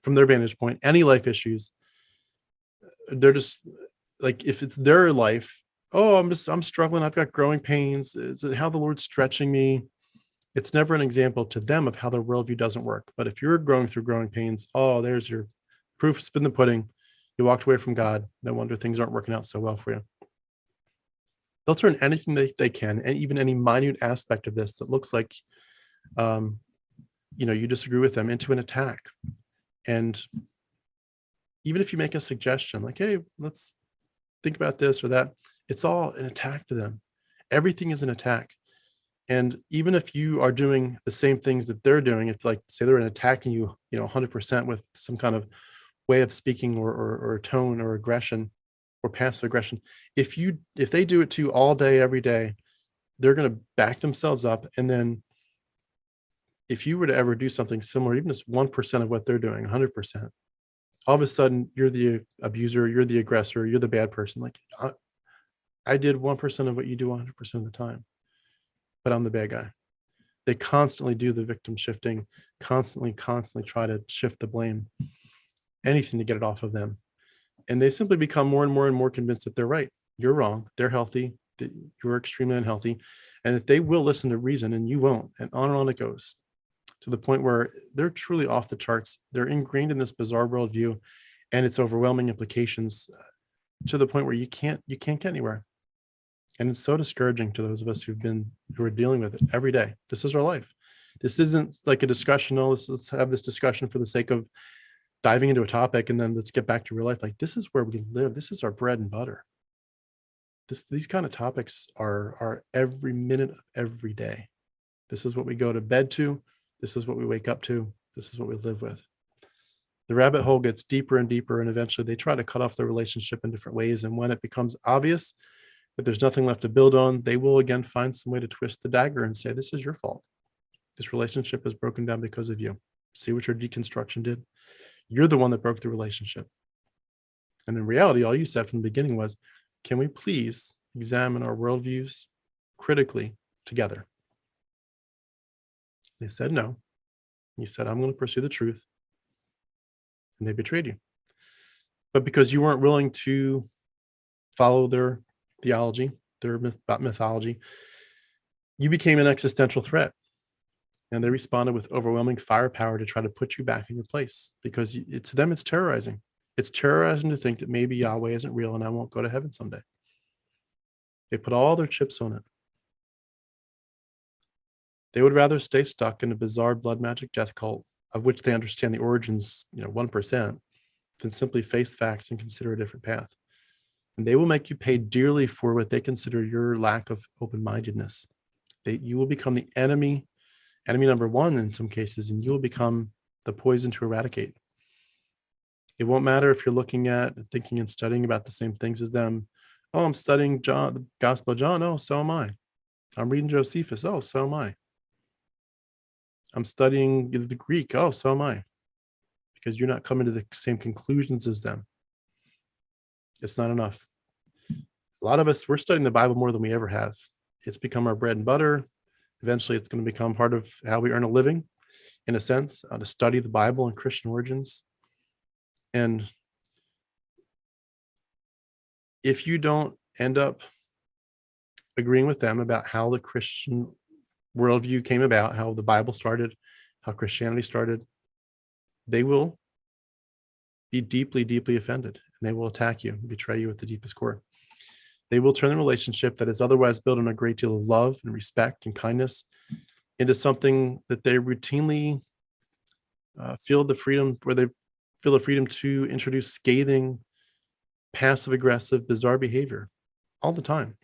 From their vantage point, any life issues, they're just like, if it's their life, oh, I'm struggling, I've got growing pains, it's how the Lord's stretching me. It's never an example to them of how their worldview doesn't work. But if you're going through growing pains, oh, there's your proof's in the pudding. You walked away from God. No wonder things aren't working out so well for you. They'll turn anything they can, and even any minute aspect of this that looks like, you disagree with them, into an attack. And even if you make a suggestion like, hey, let's think about this or that, it's all an attack to them. Everything is an attack. And even if you are doing the same things that they're doing, if, like, say they're attacking you, 100% with some kind of way of speaking or tone or aggression or passive aggression, if they do it to you all day, every day, they're going to back themselves up. And then if you were to ever do something similar, even just 1% of what they're doing, 100%, all of a sudden you're the abuser, you're the aggressor, you're the bad person. Like, I did 1% of what you do 100% of the time, but I'm the bad guy. They constantly do the victim shifting, constantly try to shift the blame, anything to get it off of them. And they simply become more and more convinced that they're right. You're wrong. They're healthy. That you're extremely unhealthy, and that they will listen to reason and you won't. And on it goes, to the point where they're truly off the charts. They're ingrained in this bizarre worldview and its overwhelming implications, to the point where you can't get anywhere. And it's so discouraging to those of us who are dealing with it every day. This is our life. This isn't like a discussion. Oh, let's have this discussion for the sake of diving into a topic and then let's get back to real life. Like, this is where we live. This is our bread and butter. These kind of topics are every minute of every day. This is what we go to bed to. This is what we wake up to. This is what we live with. The rabbit hole gets deeper and deeper, and eventually they try to cut off the relationship in different ways. And when it becomes obvious that there's nothing left to build on, they will again find some way to twist the dagger and say, this is your fault. This relationship is broken down because of you. See what your deconstruction did? You're the one that broke the relationship. And in reality, all you said from the beginning was, can we please examine our worldviews critically together? They said no. You said, I'm going to pursue the truth. And they betrayed you. But because you weren't willing to follow their theology, their mythology, you became an existential threat. And they responded with overwhelming firepower to try to put you back in your place, because to them, it's terrorizing. It's terrorizing to think that maybe Yahweh isn't real and I won't go to heaven someday. They put all their chips on it. They would rather stay stuck in a bizarre blood magic death cult, of which they understand the origins, 1%, than simply face facts and consider a different path. And they will make you pay dearly for what they consider your lack of open-mindedness. You will become the enemy number one in some cases, and you will become the poison to eradicate. It won't matter if you're looking at, thinking, and studying about the same things as them. Oh, I'm studying John, the Gospel of John. Oh, so am I. I'm reading Josephus. Oh, so am I. I'm studying the Greek. Oh, so am I. Because you're not coming to the same conclusions as them. It's not enough. A lot of us, we're studying the Bible more than we ever have. It's become our bread and butter. Eventually, it's going to become part of how we earn a living, in a sense, to study the Bible and Christian origins. And if you don't end up agreeing with them about how the Christian worldview came about, how the Bible started, how Christianity started, they will be deeply, deeply offended, and they will attack you and betray you at the deepest core. They will turn the relationship that is otherwise built on a great deal of love and respect and kindness into something that they routinely feel the freedom to introduce scathing, passive-aggressive, bizarre behavior all the time.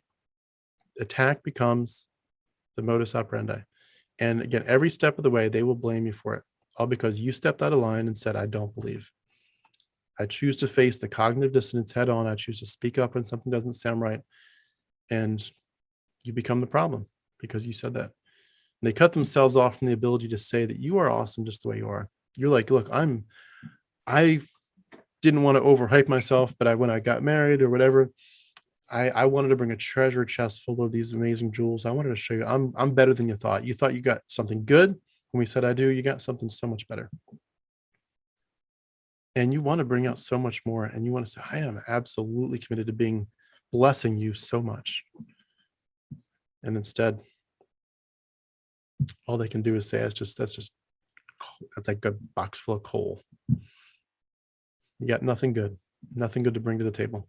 Attack becomes the modus operandi. And again, every step of the way, they will blame you for it, all because you stepped out of line and said, I don't believe. I choose to face the cognitive dissonance head on. I choose to speak up when something doesn't sound right. And you become the problem because you said that. And they cut themselves off from the ability to say that you are awesome just the way you are. You're like, look, I didn't want to overhype myself, but when I got married or whatever, I wanted to bring a treasure chest full of these amazing jewels. I wanted to show you I'm better than you thought. You thought you got something good. When we said I do, you got something so much better. And you want to bring out so much more. And you want to say, I am absolutely committed to blessing you so much. And instead, all they can do is say, that's like a box full of coal. You got nothing good to bring to the table.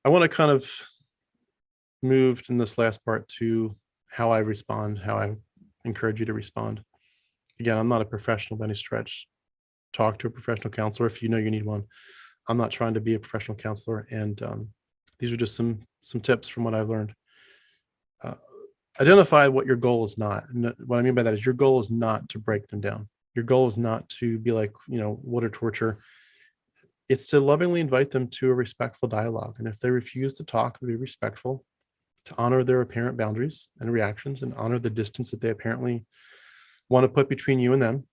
I want to kind of move in this last part to how I respond, how I encourage you to respond. Again, I'm not a professional by any stretch. Talk to a professional counselor if you know you need one. I'm not trying to be a professional counselor, and these are just some tips from what I've learned. Identify what your goal is not. And what I mean by that is your goal is not to break them down. Your goal is not to be like, water torture. It's to lovingly invite them to a respectful dialogue. And if they refuse to talk, be respectful, to honor their apparent boundaries and reactions and honor the distance that they apparently want to put between you and them.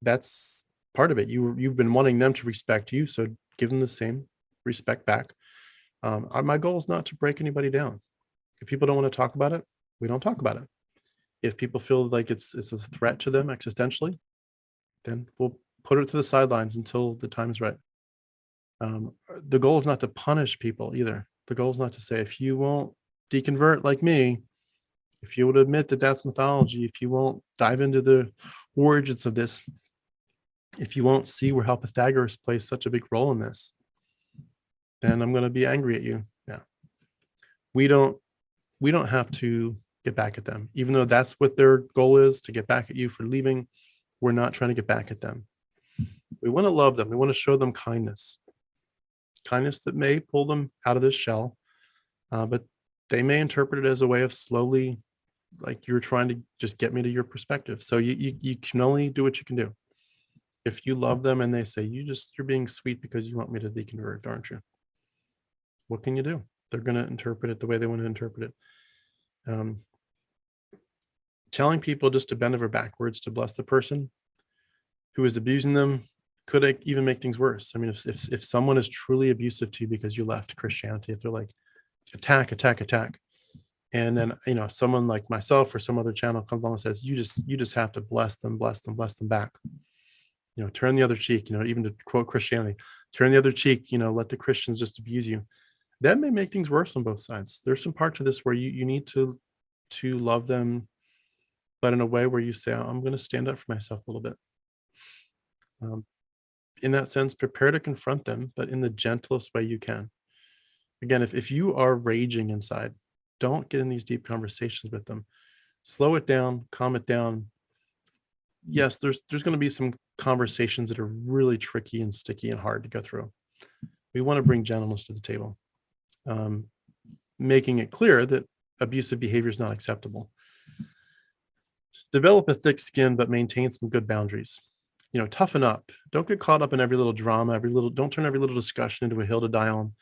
That's part of it. You've been wanting them to respect you, so give them the same respect back. My goal is not to break anybody down. If people don't want to talk about it, we don't talk about it. If people feel like it's a threat to them existentially, then we'll put it to the sidelines until the time is right. The goal is not to punish people either. The goal is not to say, if you won't deconvert like me, if you would admit that that's mythology, if you won't dive into the origins of this, if you won't see how Pythagoras plays such a big role in this, then I'm going to be angry at you. Yeah. We don't have to get back at them, even though that's what their goal is, to get back at you for leaving. We're not trying to get back at them. We want to love them. We want to show them kindness that may pull them out of this shell, but they may interpret it as a way of slowly, like you're trying to just get me to your perspective. So you can only do what you can do. If you love them and they say, you're being sweet because you want me to deconvert, aren't you? What can you do? They're going to interpret it the way they want to interpret it. Telling people just to bend over backwards to bless the person who is abusing them could even make things worse. I mean, if someone is truly abusive to you because you left Christianity, if they're like, attack, attack, attack, and then someone like myself or some other channel comes along and says, you just have to bless them, bless them, bless them back. Turn the other cheek. Even to quote Christianity, turn the other cheek. Let the Christians just abuse you. That may make things worse on both sides. There's some parts of this where you need to love them, but in a way where you say, I'm going to stand up for myself a little bit. In that sense, prepare to confront them, but in the gentlest way you can. Again, if you are raging inside, don't get in these deep conversations with them. Slow it down, calm it down. Yes, there's going to be some conversations that are really tricky and sticky and hard to go through. We want to bring gentleness to the table, making it clear that abusive behavior is not acceptable. Develop a thick skin, but maintain some good boundaries. Toughen up. Don't get caught up in every little drama, don't turn every little discussion into a hill to die on.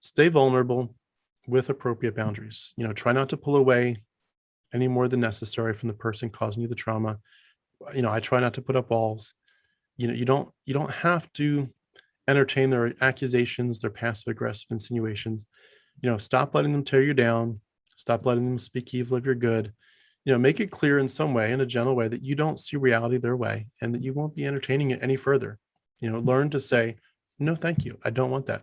Stay vulnerable with appropriate boundaries. Try not to pull away any more than necessary from the person causing you the trauma. I try not to put up walls. You don't have to entertain their accusations, their passive aggressive insinuations. Stop letting them tear you down. Stop letting them speak evil of your good. Make it clear in some way, in a gentle way, that you don't see reality their way and that you won't be entertaining it any further. Learn to say, no, thank you. I don't want that.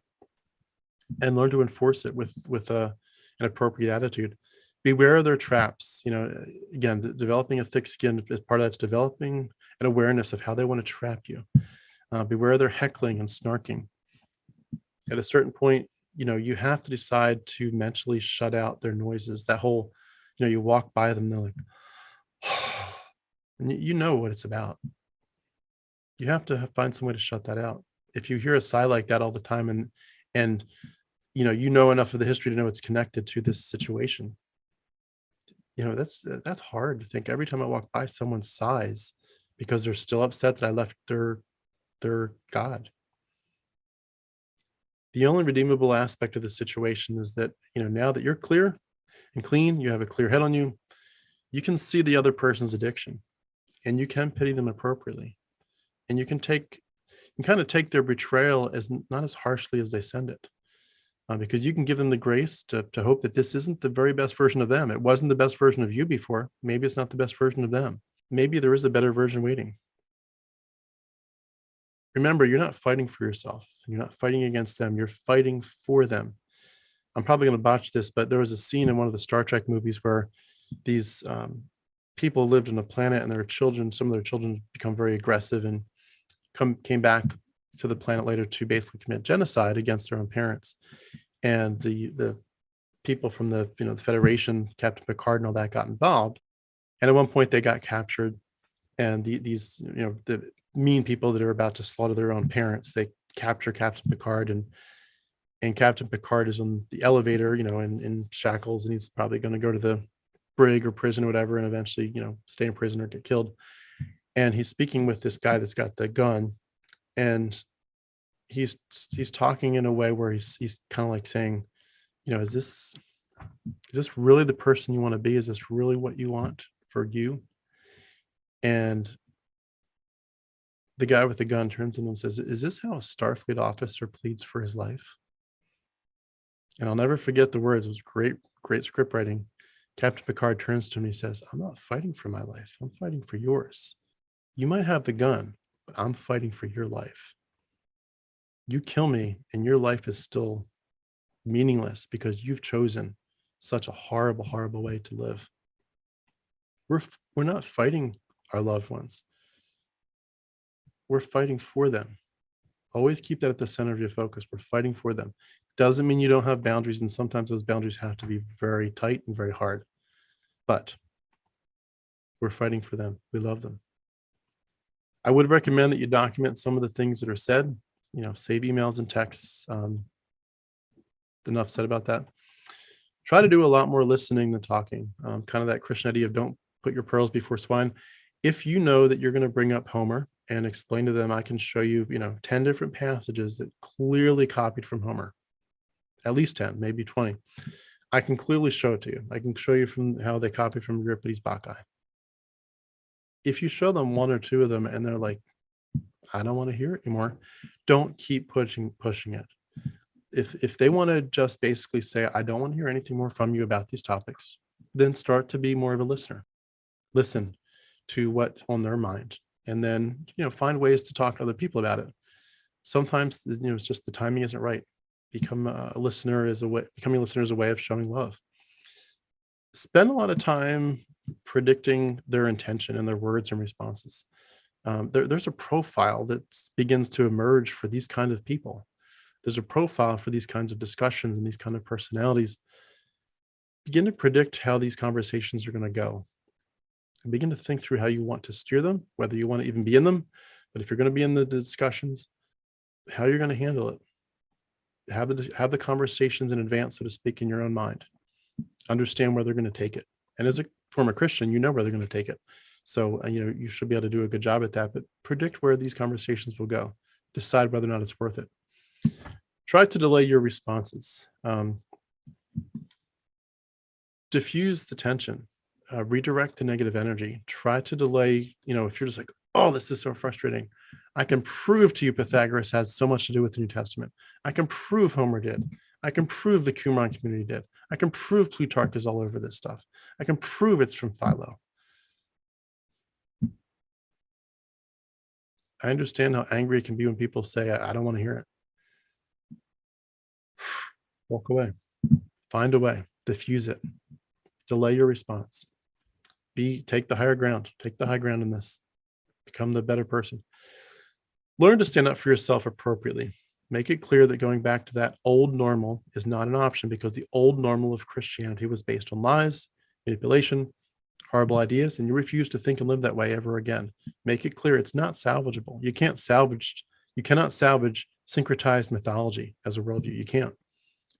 And learn to enforce it with an appropriate attitude. Beware of their traps. Again, developing a thick skin is part of that's developing an awareness of how they want to trap you. Beware of their heckling and snarking. At a certain point, you have to decide to mentally shut out their noises. That whole, you walk by them, they're like, and you know what it's about. You have to find some way to shut that out. If you hear a sigh like that all the time, and you know enough of the history to know it's connected to this situation, that's hard to think. Every time I walk by, someone sighs because they're still upset that I left their God. The only redeemable aspect of the situation is that, now that you're clear and clean, you have a clear head on you, you can see the other person's addiction and you can pity them appropriately. And you can kind of take their betrayal as not as harshly as they send it. Because you can give them the grace to hope that this isn't the very best version of them. It wasn't the best version of you before. Maybe it's not the best version of them. Maybe there is a better version waiting. Remember, you're not fighting for yourself. You're not fighting against them. You're fighting for them. I'm probably going to botch this, but there was a scene in one of the Star Trek movies where these people lived on a planet and some of their children become very aggressive and came back to the planet later to basically commit genocide against their own parents. And the people from the Federation, Captain Picard and all that, got involved. And at one point they got captured, and these the mean people that are about to slaughter their own parents, they capture Captain Picard, and Captain Picard is on the elevator, in shackles, and he's probably going to go to the brig or prison or whatever, and eventually, stay in prison or get killed. And he's speaking with this guy that's got the gun, and he's talking in a way where he's kind of like saying, is this really the person you want to be? Is this really what you want for you? And the guy with the gun turns to him and says, is this how a Starfleet officer pleads for his life? And I'll never forget the words. It was great script writing. Captain Picard turns to him and he says, I'm not fighting for my life. I'm fighting for yours. You might have the gun, but I'm fighting for your life. You kill me and your life is still meaningless because you've chosen such a horrible, horrible way to live. We're not fighting our loved ones. We're fighting for them. Always keep that at the center of your focus. We're fighting for them. Doesn't mean you don't have boundaries, and sometimes those boundaries have to be very tight and very hard. But we're fighting for them. We love them. I would recommend that you document some of the things that are said. Save emails and texts. Enough said about that. Try to do a lot more listening than talking. Kind of that Christian idea of don't put your pearls before swine. If you know that you're going to bring up Homer and explain to them, I can show you, 10 different passages that clearly copied from Homer, at least 10, maybe 20. I can clearly show it to you. I can show you from how they copied from Euripides' Bacchae. If you show them one or two of them and they're like, I don't want to hear it anymore, don't keep pushing it. If they want to just basically say, I don't want to hear anything more from you about these topics, then start to be more of a listener. Listen to what's on their mind, and then find ways to talk to other people about it. Sometimes it's just the timing isn't right. Becoming a listener is a way of showing love. Spend a lot of time predicting their intention and their words and responses. There's a profile that begins to emerge for these kind of people. There's a profile for these kinds of discussions and these kind of personalities. Begin to predict how these conversations are going to go, and begin to think through how you want to steer them, whether you want to even be in them, but if you're going to be in the discussions, how you're going to handle it. Have the conversations in advance, so to speak, in your own mind. Understand where they're going to take it. And as a former Christian, you know where they're going to take it. So, you should be able to do a good job at that, but predict where these conversations will go. Decide whether or not it's worth it. Try to delay your responses. Diffuse the tension. Redirect the negative energy. Try to delay, if you're just like, oh, this is so frustrating. I can prove to you Pythagoras has so much to do with the New Testament. I can prove Homer did. I can prove the Qumran community did. I can prove Plutarch is all over this stuff. I can prove it's from Philo. I understand how angry it can be when people say, I don't want to hear it. Walk away. Find a way. Diffuse it. Delay your response. Take the higher ground. Take the high ground in this. Become the better person. Learn to stand up for yourself appropriately. Make it clear that going back to that old normal is not an option, because the old normal of Christianity was based on lies, manipulation, horrible ideas, and you refuse to think and live that way ever again. Make it clear it's not salvageable. You cannot salvage syncretized mythology as a worldview. You can't.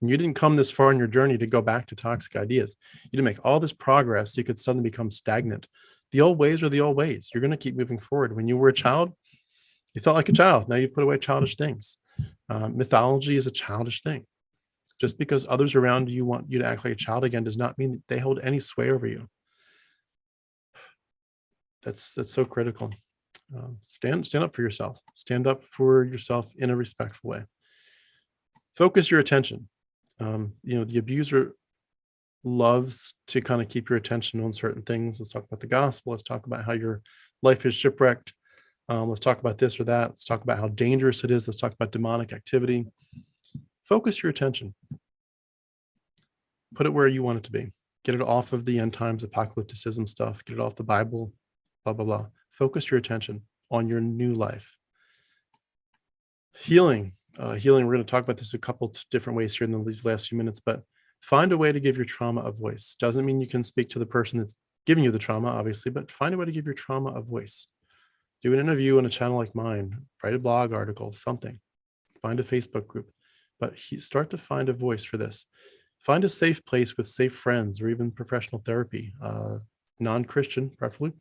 And you didn't come this far in your journey to go back to toxic ideas. You didn't make all this progress so you could suddenly become stagnant. The old ways are the old ways. You're going to keep moving forward. When you were a child, you thought like a child. Now you put away childish things. Mythology is a childish thing. Just because others around you want you to act like a child again does not mean that they hold any sway over you. That's so critical. Stand up for yourself. Stand up for yourself in a respectful way. Focus your attention. The abuser loves to kind of keep your attention on certain things. Let's talk about the gospel. Let's talk about how your life is shipwrecked. Let's talk about this or that. Let's talk about how dangerous it is. Let's talk about demonic activity. Focus your attention. Put it where you want it to be. Get it off of the end times apocalypticism stuff. Get it off the Bible, blah, blah, blah. Focus your attention on your new life. Healing. We're going to talk about this a couple different ways here in these last few minutes, but find a way to give your trauma a voice. Doesn't mean you can speak to the person that's giving you the trauma, obviously, but find a way to give your trauma a voice. Do an interview on a channel like mine, write a blog article, something. Find a Facebook group, but start to find a voice for this. Find a safe place with safe friends or even professional therapy, non-Christian preferably,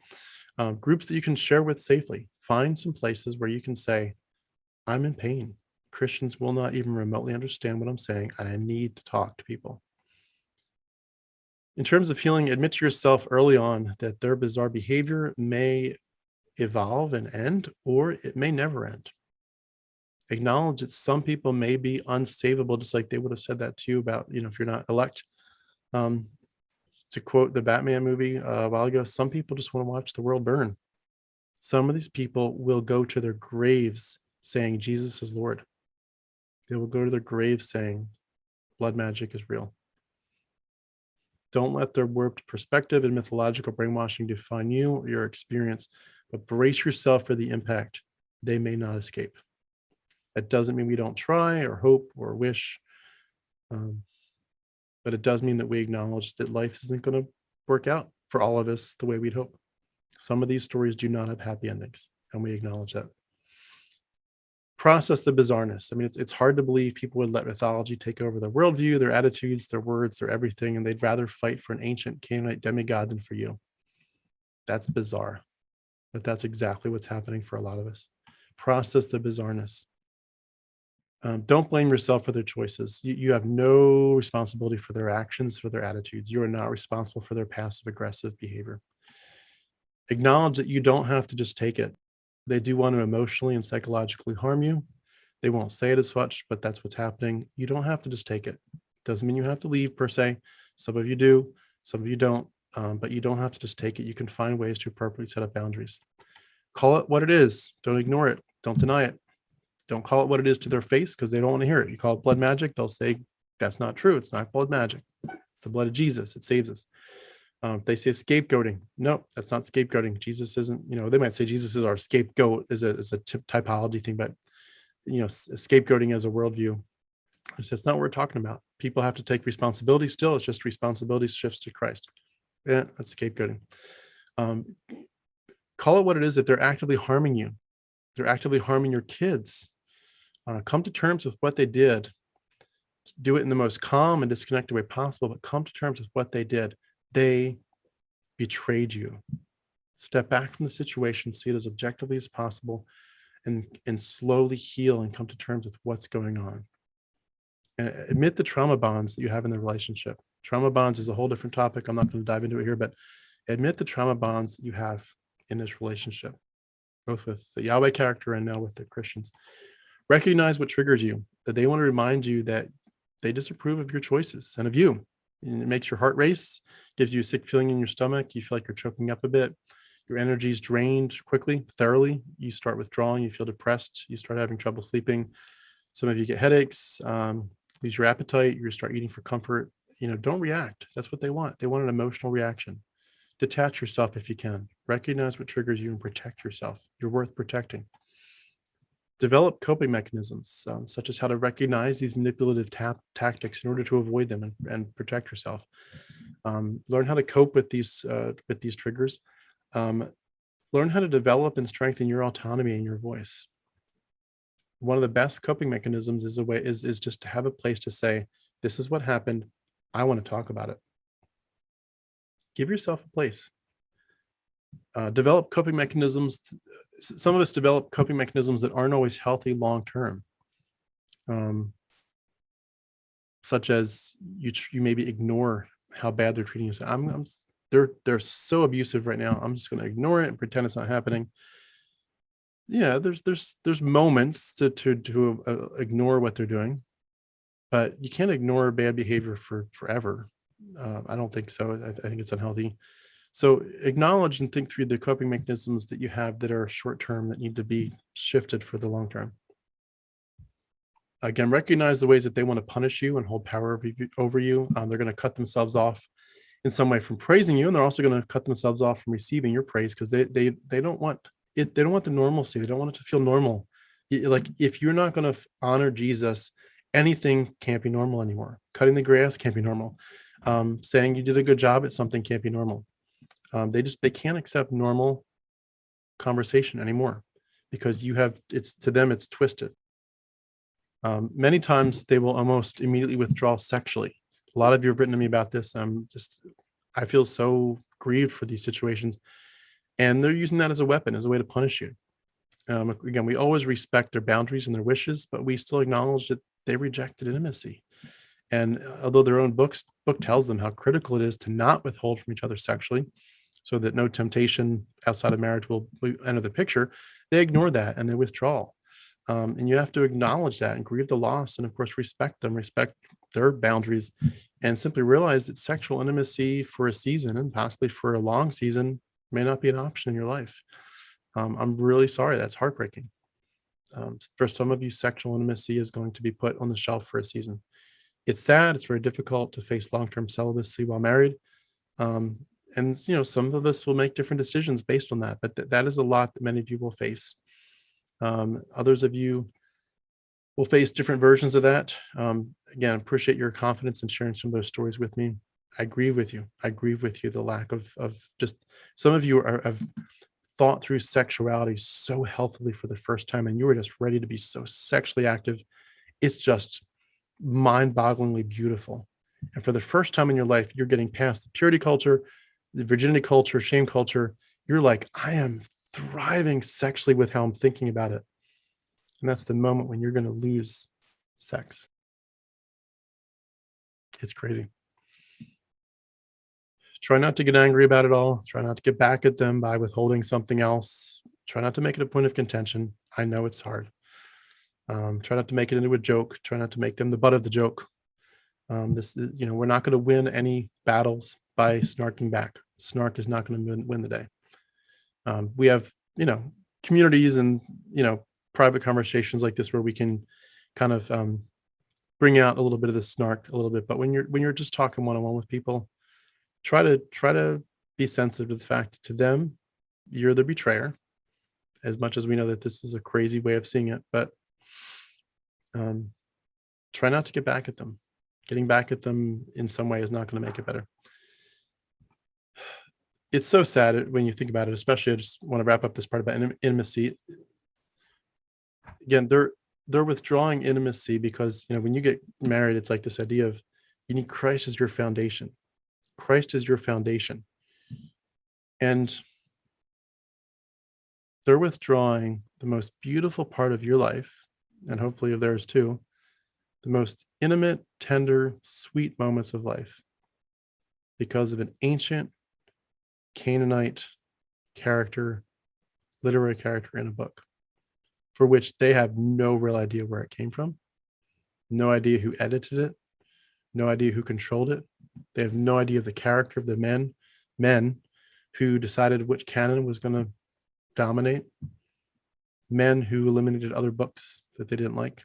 groups that you can share with safely. Find some places where you can say, I'm in pain. Christians will not even remotely understand what I'm saying, and I need to talk to people. In terms of healing, admit to yourself early on that their bizarre behavior may evolve and end, or it may never end. Acknowledge that some people may be unsavable, just like they would have said that to you about, if you're not elect. To quote the Batman movie a while ago, some people just want to watch the world burn. Some of these people will go to their graves saying Jesus is Lord. They will go to their graves saying blood magic is real. Don't let their warped perspective and mythological brainwashing define you or your experience, but brace yourself for the impact they may not escape. That doesn't mean we don't try or hope or wish, but it does mean that we acknowledge that life isn't going to work out for all of us the way we'd hope. Some of these stories do not have happy endings, and we acknowledge that. Process the bizarreness. I mean, it's hard to believe people would let mythology take over their worldview, their attitudes, their words, their everything, and they'd rather fight for an ancient Canaanite demigod than for you. That's bizarre. but that's exactly what's happening for a lot of us. Process the bizarreness. Don't blame yourself for their choices. You have no responsibility for their actions, for their attitudes. You are not responsible for their passive aggressive behavior. Acknowledge that you don't have to just take it. They do want to emotionally and psychologically harm you. They won't say it as much, but that's what's happening. You don't have to just take it. Doesn't mean you have to leave per se. Some of you do, some of you don't, but you don't have to just take it. You can find ways to appropriately set up boundaries. Call it what it is. Don't ignore it. Don't deny it. Don't call it what it is to their face because they don't want to hear it. You call it blood magic, they'll say that's not true. It's not blood magic. It's the blood of Jesus. It saves us. They say scapegoating. No, that's not scapegoating. Jesus isn't, they might say Jesus is our scapegoat is a typology thing, but scapegoating as a worldview. That's not what we're talking about. People have to take responsibility still. It's just responsibility shifts to Christ. Yeah, that's scapegoating. Call it what it is that they're actively harming you. They're actively harming your kids. Come to terms with what they did. Do it in the most calm and disconnected way possible, but come to terms with what they did. They betrayed you. Step back from the situation, see it as objectively as possible, and slowly heal and come to terms with what's going on. And admit the trauma bonds that you have in the relationship. Trauma bonds is a whole different topic. I'm not going to dive into it here, but admit the trauma bonds that you have in this relationship, both with the Yahweh character and now with the Christians. Recognize what triggers you, that they want to remind you that they disapprove of your choices and of you. And it makes your heart race, gives you a sick feeling in your stomach. You feel like you're choking up a bit. Your energy is drained quickly, thoroughly. You start withdrawing. You feel depressed. You start having trouble sleeping. Some of you get headaches, lose your appetite. You start eating for comfort. Don't react. That's what they want. They want an emotional reaction. Detach yourself if you can. Recognize what triggers you and protect yourself. You're worth protecting. Develop coping mechanisms, such as how to recognize these manipulative tactics in order to avoid them and protect yourself. Learn how to cope with these triggers. Learn how to develop and strengthen your autonomy and your voice. One of the best coping mechanisms is just to have a place to say, this is what happened. I want to talk about it. Give yourself a place. Develop coping mechanisms. Some of us develop coping mechanisms that aren't always healthy long-term, such as you maybe ignore how bad they're treating you. They're so abusive right now. I'm just going to ignore it and pretend it's not happening. Yeah, there's moments to ignore what they're doing, but you can't ignore bad behavior forever. I don't think so. I think it's unhealthy. So acknowledge and think through the coping mechanisms that you have that are short-term that need to be shifted for the long term. Again, recognize the ways that they want to punish you and hold power over you. They're going to cut themselves off in some way from praising you, and they're also going to cut themselves off from receiving your praise because they don't want it. They don't want the normalcy. They don't want it to feel normal. Like if you're not going to honor Jesus, anything can't be normal anymore. Cutting the grass can't be normal. Saying you did a good job at something can't be normal. They can't accept normal conversation anymore because to them it's twisted. Many times they will almost immediately withdraw sexually. A lot of you have written to me about this. I feel so grieved for these situations, and they're using that as a weapon, as a way to punish you. Again, we always respect their boundaries and their wishes, but we still acknowledge that they rejected intimacy. And although their own book tells them how critical it is to not withhold from each other sexually, so that no temptation outside of marriage will enter the picture, they ignore that and they withdraw. And you have to acknowledge that and grieve the loss, and of course respect them, respect their boundaries, and simply realize that sexual intimacy for a season and possibly for a long season may not be an option in your life. I'm really sorry. That's heartbreaking. For some of you, sexual intimacy is going to be put on the shelf for a season. It's sad. It's very difficult to face long-term celibacy while married. And some of us will make different decisions based on that, but that is a lot that many of you will face. Others of you will face different versions of that. Again, appreciate your confidence in sharing some of those stories with me. I grieve with you. I grieve with you the lack of just, some of you have thought through sexuality so healthily for the first time, and you were just ready to be so sexually active. It's just mind-bogglingly beautiful. And for the first time in your life, you're getting past the purity culture, the virginity culture, shame culture. You're like, I am thriving sexually with how I'm thinking about it. And that's the moment when you're going to lose sex. It's crazy. Try not to get angry about it all. Try not to get back at them by withholding something else. Try not to make it a point of contention. I know it's hard. Try not to make it into a joke. Try not to make them the butt of the joke. This is, we're not going to win any battles by snarking back. Snark is not going to win the day. We have, communities and, private conversations like this where we can kind of bring out a little bit of the snark a little bit. But when you're just talking one-on-one with people, try to be sensitive to the fact to them, you're the betrayer, as much as we know that this is a crazy way of seeing it, but try not to get back at them. Getting back at them in some way is not going to make it better. It's so sad when you think about it, especially I just want to wrap up this part about intimacy. Again, they're withdrawing intimacy because, when you get married, it's like this idea of you need Christ as your foundation. Christ is your foundation. And they're withdrawing the most beautiful part of your life, and hopefully of theirs too, the most intimate, tender, sweet moments of life because of an ancient Canaanite character, literary character in a book, for which they have no real idea where it came from, no idea who edited it, no idea who controlled it. They have no idea of the character of the men who decided which canon was going to dominate, men who eliminated other books that they didn't like.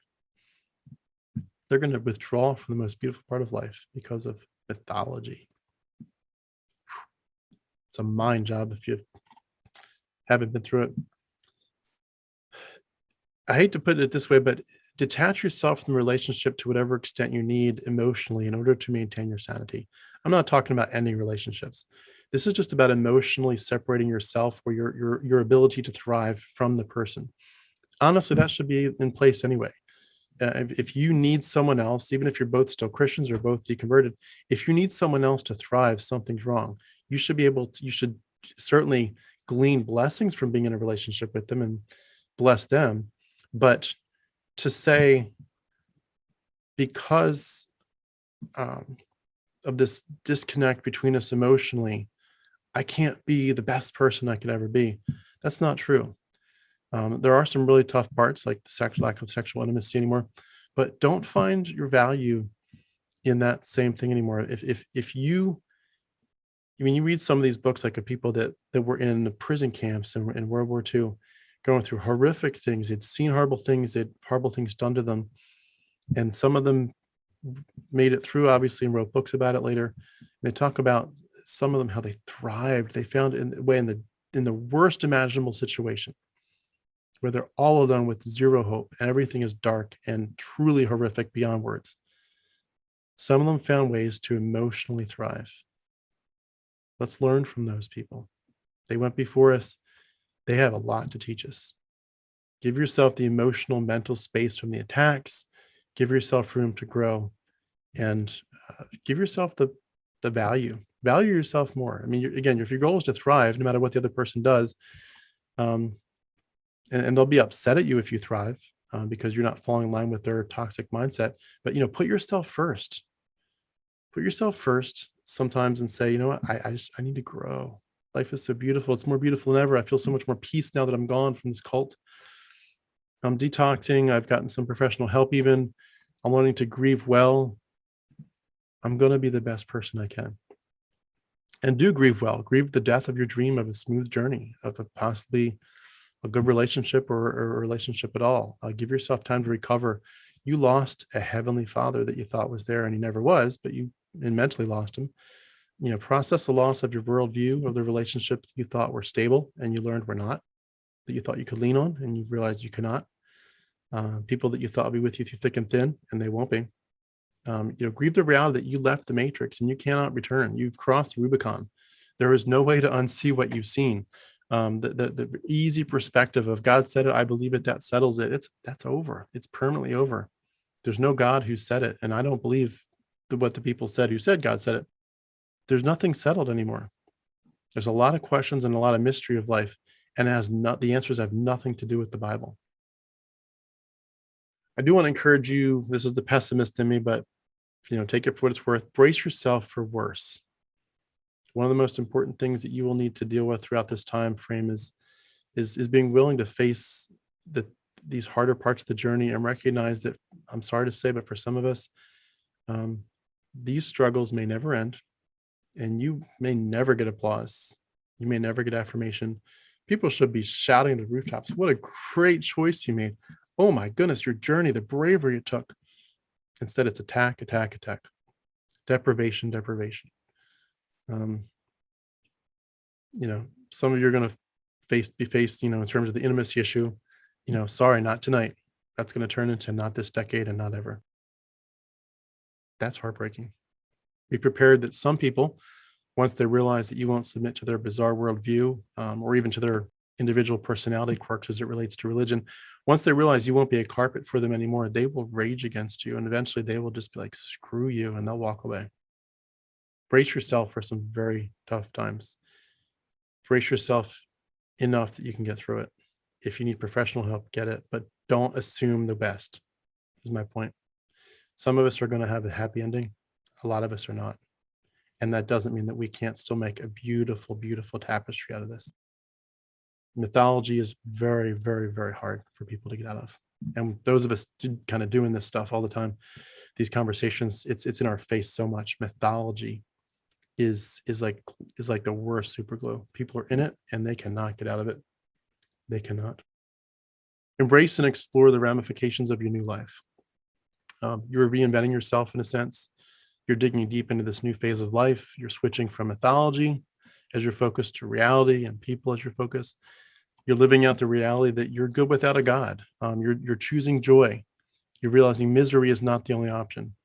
They're going to withdraw from the most beautiful part of life because of mythology. It's a mind job if you haven't been through it. I hate to put it this way, but detach yourself from the relationship to whatever extent you need emotionally in order to maintain your sanity. I'm not talking about ending relationships. This is just about emotionally separating yourself or your ability to thrive from the person. Honestly, that should be in place anyway. If you need someone else, even if you're both still Christians or both deconverted, if you need someone else to thrive, something's wrong. You should certainly glean blessings from being in a relationship with them and bless them. But to say, because of this disconnect between us emotionally, I can't be the best person I could ever be. That's not true. There are some really tough parts, like the lack of sexual intimacy anymore, but don't find your value in that same thing anymore. If you, when you read some of these books, like of people that were in the prison camps in World War II, going through horrific things, they'd seen horrible things, they'd horrible things done to them, and some of them made it through, obviously, and wrote books about it later. They talk about some of them how they thrived. They found in the worst imaginable situation, where they're all alone with zero hope and everything is dark and truly horrific beyond words. Some of them found ways to emotionally thrive. Let's learn from those people. They went before us. They have a lot to teach us. Give yourself the emotional, mental space from the attacks. Give yourself room to grow, and give yourself the value. Value yourself more. I mean, again, if your goal is to thrive, no matter what the other person does, and they'll be upset at you if you thrive because you're not falling in line with their toxic mindset. But put yourself first. Put yourself first sometimes and say, you know what, I need to grow. Life is so beautiful. It's more beautiful than ever. I feel so much more peace now that I'm gone from this cult. I'm detoxing. I've gotten some professional help even. I'm learning to grieve well. I'm going to be the best person I can. And do grieve well. Grieve the death of your dream of a smooth journey, of possibly a good relationship or a relationship at all. Give yourself time to recover. You lost a heavenly father that you thought was there and he never was, but you mentally lost him. Process the loss of your worldview, of the relationships you thought were stable and you learned were not, that you thought you could lean on and you realized you cannot. People that you thought would be with you through thick and thin, and they won't be. Grieve the reality that you left the matrix and you cannot return. You've crossed the Rubicon. There is no way to unsee what you've seen. The easy perspective of God said it, I believe it, that settles it. That's over. It's permanently over. There's no God who said it, and I don't believe what the people said who said God said it. There's nothing settled anymore. There's a lot of questions and a lot of mystery of life, and the answers have nothing to do with the Bible. I do want to encourage you. This is the pessimist in me, but take it for what it's worth. Brace yourself for worse. One of the most important things that you will need to deal with throughout this time frame is being willing to face these harder parts of the journey and recognize that, I'm sorry to say, but for some of us, um, these struggles may never end, and you may never get applause. You may never get affirmation. People should be shouting at the rooftops, "What a great choice you made. Oh my goodness, your journey, the bravery it took." Instead, it's attack, attack, attack, deprivation, deprivation. Um, some of you are going to be faced, in terms of the intimacy issue, sorry, not tonight. That's going to turn into not this decade and not ever. That's heartbreaking. Be prepared that some people, once they realize that you won't submit to their bizarre worldview, or even to their individual personality quirks as it relates to religion, once they realize you won't be a carpet for them anymore, they will rage against you, and eventually they will just be like, "Screw you," and they'll walk away. Brace yourself for some very tough times. Brace yourself enough that you can get through it. If you need professional help, get it, but don't assume the best, is my point. Some of us are going to have a happy ending. A lot of us are not. And that doesn't mean that we can't still make a beautiful, beautiful tapestry out of this. Mythology is very, very, very hard for people to get out of. And those of us kind of doing this stuff all the time, these conversations, it's in our face so much. Mythology is like the worst super glue. People are in it and they cannot get out of it. They cannot. Embrace and explore the ramifications of your new life. You're reinventing yourself in a sense. You're digging deep into this new phase of life. You're switching from mythology as your focus to reality and people as your focus. You're living out the reality that you're good without a God. You're choosing joy. You're realizing misery is not the only option.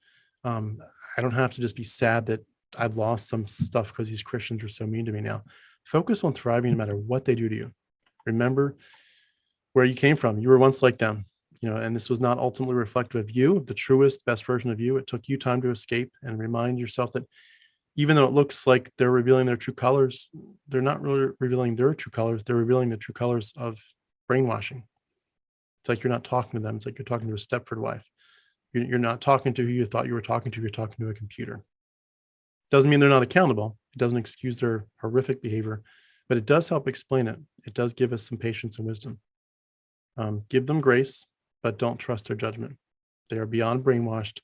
I don't have to just be sad that I've lost some stuff because these Christians are so mean to me now. Focus on thriving no matter what they do to you. Remember where you came from. You were once like them, and this was not ultimately reflective of you, the truest, best version of you. It took you time to escape and remind yourself that even though it looks like they're revealing their true colors, they're not really revealing their true colors. They're revealing the true colors of brainwashing. It's like you're not talking to them. It's like you're talking to a Stepford wife. You're not talking to who you thought you were talking to. You're talking to a computer. Doesn't mean they're not accountable. It doesn't excuse their horrific behavior, but it does help explain it. It does give us some patience and wisdom. Give them grace, but don't trust their judgment. They are beyond brainwashed.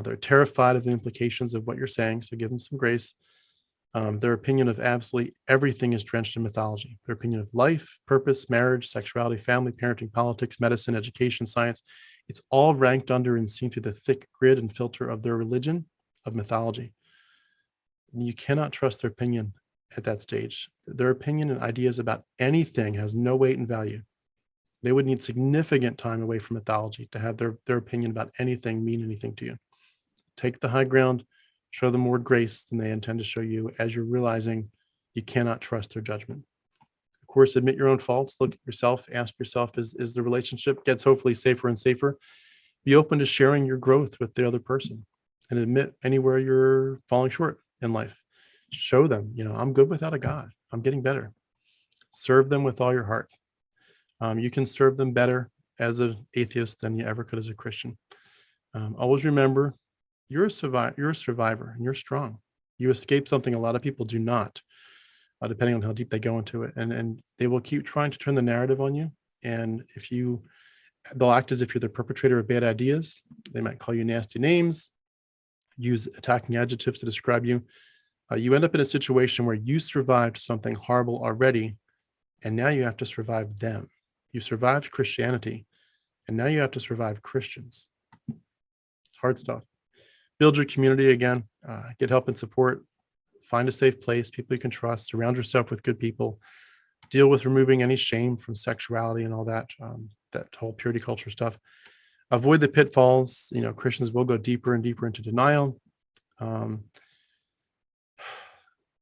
They're terrified of the implications of what you're saying, so give them some grace. Their opinion of absolutely everything is drenched in mythology. Their opinion of life, purpose, marriage, sexuality, family, parenting, politics, medicine, education, science, it's all ranked under and seen through the thick grid and filter of their religion of mythology. You cannot trust their opinion at that stage. Their opinion and ideas about anything has no weight and value. They would need significant time away from mythology to have their opinion about anything mean anything to you. Take the high ground, show them more grace than they intend to show you as you're realizing you cannot trust their judgment. Of course, admit your own faults, look at yourself, ask yourself, is the relationship gets hopefully safer and safer? Be open to sharing your growth with the other person and admit anywhere you're falling short in life. Show them, I'm good without a God. I'm getting better. Serve them with all your heart. You can serve them better as an atheist than you ever could as a Christian. Always remember, you're a survivor, and you're strong. You escape something a lot of people do not, depending on how deep they go into it. And they will keep trying to turn the narrative on you. And they'll act as if you're the perpetrator of bad ideas. They might call you nasty names, use attacking adjectives to describe you. You end up in a situation where you survived something horrible already, and now you have to survive them. You survived Christianity, and now you have to survive Christians. It's hard stuff. Build your community again, get help and support, find a safe place, people you can trust, surround yourself with good people, deal with removing any shame from sexuality and all that, that whole purity culture stuff. Avoid the pitfalls. Christians will go deeper and deeper into denial.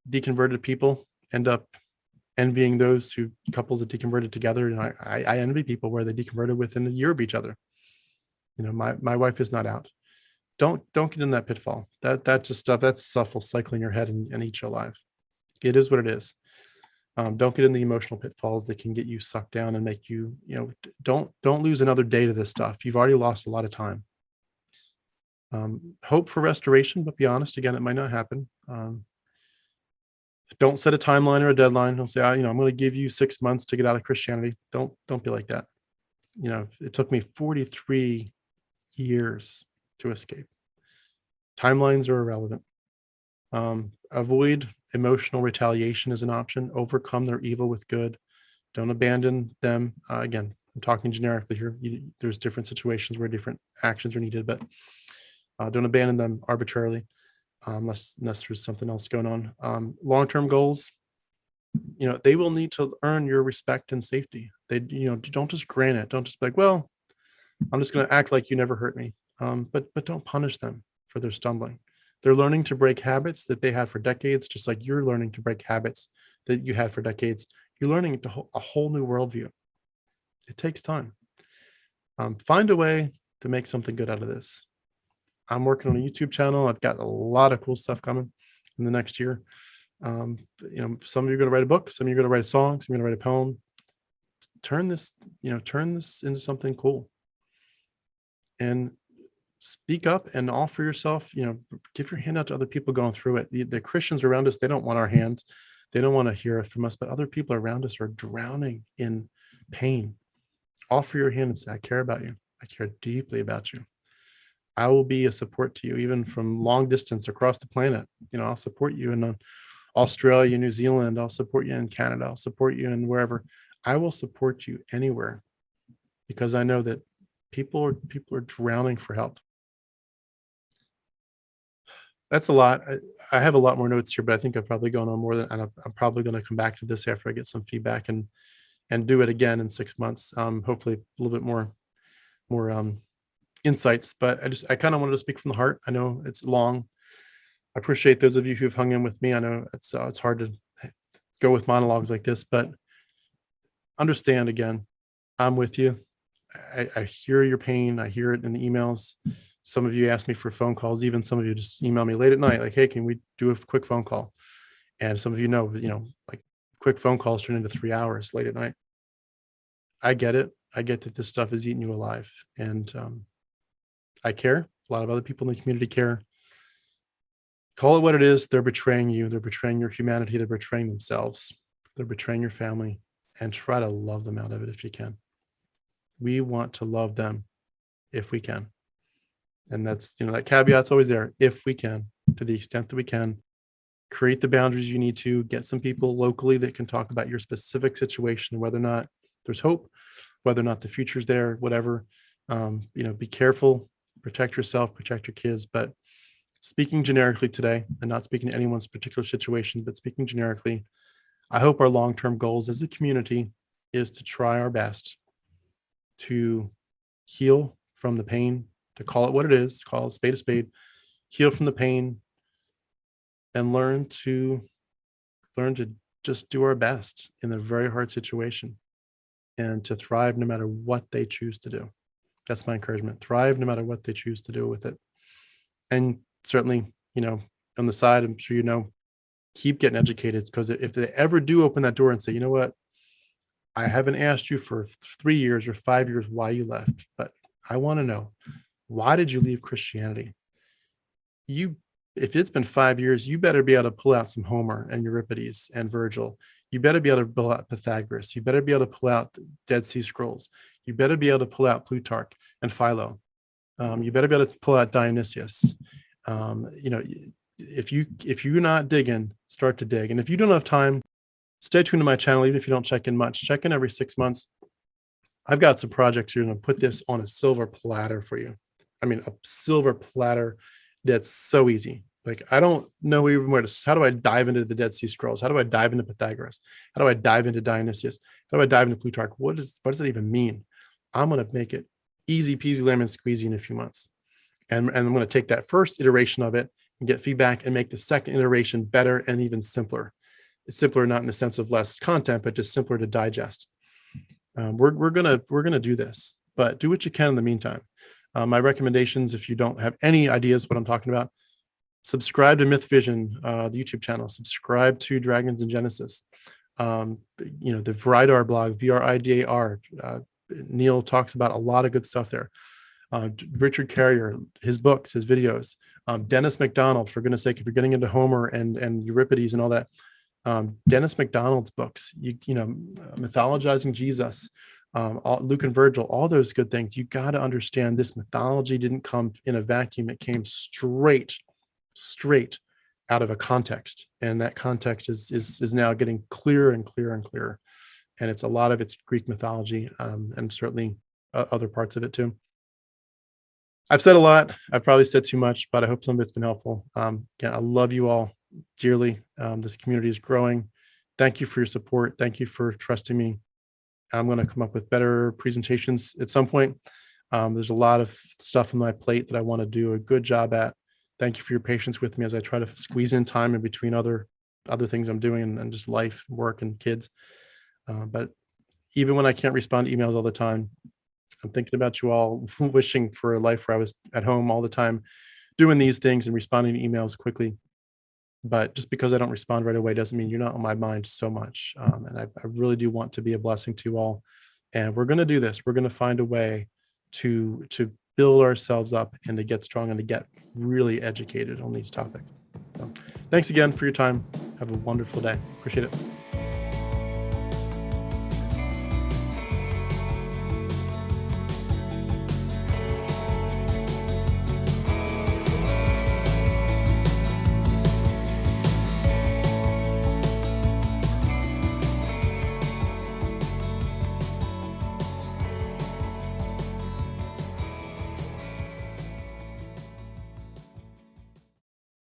Deconverted people end up envying those couples that deconverted together. And I envy people where they deconverted within a year of each other. My wife is not out. Don't get in that pitfall. That's just stuff. That's stuff will cycle in your head and eat you alive. It is what it is. Don't get in the emotional pitfalls that can get you sucked down and make you, don't lose another day to this stuff. You've already lost a lot of time. Hope for restoration, but be honest. Again, it might not happen. Don't set a timeline or a deadline. Don't say, I'm going to give you 6 months to get out of Christianity. Don't be like that. It took me 43 years to escape. Timelines are irrelevant. Avoid emotional retaliation as an option. Overcome their evil with good. Don't abandon them. Again, I'm talking generically here. There's different situations where different actions are needed, but don't abandon them arbitrarily unless there's something else going on. Long-term goals, they will need to earn your respect and safety. They, don't just grant it. Don't just be like, well, I'm just going to act like you never hurt me. But don't punish them for their stumbling. They're learning to break habits that they had for decades, just like you're learning to break habits that you had for decades. You're learning a whole new worldview. It takes time. Find a way to make something good out of this. I'm working on a YouTube channel. I've got a lot of cool stuff coming in the next year. Some of you are going to write a book. Some of you are going to write a song. Some of you are going to write a poem. Turn this into something cool. And speak up and offer yourself, give your hand out to other people going through it. The Christians around us, they don't want our hands. They don't want to hear it from us, but other people around us are drowning in pain. Offer your hand and say, I care about you. I care deeply about you. I will be a support to you, even from long distance across the planet. I'll support you in Australia, New Zealand. I'll support you in Canada. I'll support you in wherever. I will support you anywhere, because I know that people are drowning for help. That's a lot. I have a lot more notes here, but I think I've probably gone on more than, and I'm probably going to come back to this after I get some feedback and do it again in 6 months. Hopefully a little bit more insights, but I kind of wanted to speak from the heart. I know it's long. I appreciate those of you who've hung in with me. I know it's hard to go with monologues like this, but understand, again, I'm with you. I hear your pain. I hear it in the emails. Some of you ask me for phone calls. Even some of you just email me late at night, like, hey, can we do a quick phone call? And some of you know, like quick phone calls turn into 3 hours late at night. I get it. I get that this stuff is eating you alive. And I care. A lot of other people in the community care. Call it what it is. They're betraying you. They're betraying your humanity. They're betraying themselves. They're betraying your family. And try to love them out of it if you can. We want to love them if we can. And that's, that caveat's always there. If we can, to the extent that we can, create the boundaries you need to, get some people locally that can talk about your specific situation, whether or not there's hope, whether or not the future's there, whatever. Be careful, protect yourself, protect your kids. But speaking generically today, and not speaking to anyone's particular situation, but speaking generically, I hope our long-term goals as a community is to try our best to heal from the pain, to call it what it is, call it a spade, heal from the pain, and learn to just do our best in a very hard situation, and to thrive no matter what they choose to do. That's my encouragement. Thrive no matter what they choose to do with it. And certainly, on the side, I'm sure keep getting educated, because if they ever do open that door and say, you know what, I haven't asked you for 3 years or 5 years why you left, but I want to know, why did you leave Christianity? If it's been 5 years, you better be able to pull out some Homer and Euripides and Virgil. You better be able to pull out Pythagoras. You better be able to pull out the Dead Sea Scrolls. You better be able to pull out Plutarch and Philo. You better be able to pull out Dionysius. If you're not digging, start to dig. And if you don't have time, stay tuned to my channel. Even if you don't check in much, check in every 6 months. I've got some projects here, and I'll put this on a silver platter for you. I mean, a silver platter that's so easy. Like, I don't know even how do I dive into the Dead Sea Scrolls? How do I dive into Pythagoras? How do I dive into Dionysius? How do I dive into Plutarch? What does that even mean? I'm going to make it easy peasy lemon squeezy in a few months. And I'm going to take that first iteration of it and get feedback and make the second iteration better and even simpler. It's simpler, not in the sense of less content, but just simpler to digest. We're gonna do this, but do what you can in the meantime. My recommendations, if you don't have any ideas what I'm talking about, subscribe to Myth Vision, the YouTube channel. Subscribe to Dragons and Genesis. The Vridar blog, VRIDAR. Neil talks about a lot of good stuff there. Richard Carrier, his books, his videos. Dennis MacDonald, for goodness sake, if you're getting into Homer and Euripides and all that, Dennis MacDonald's books, mythologizing Jesus, Luke and Virgil, all those good things. You got to understand this mythology didn't come in a vacuum. It came straight out of a context, and that context is now getting clearer and clearer and clearer. And it's a lot of it's Greek mythology, and certainly other parts of it too. I've said a lot. I've probably said too much, but I hope some of it's been helpful. Again, I love you all dearly. This community is growing. Thank you for your support. Thank you for trusting me. I'm going to come up with better presentations at some point. There's a lot of stuff on my plate that I want to do a good job at. Thank you for your patience with me as I try to squeeze in time in between other things I'm doing and just life, work, and kids. But even when I can't respond to emails all the time, I'm thinking about you all, wishing for a life where I was at home all the time, doing these things and responding to emails quickly. But just because I don't respond right away doesn't mean you're not on my mind so much. And I really do want to be a blessing to you all. And we're going to do this. We're going to find a way to build ourselves up and to get strong and to get really educated on these topics. So thanks again for your time. Have a wonderful day. Appreciate it.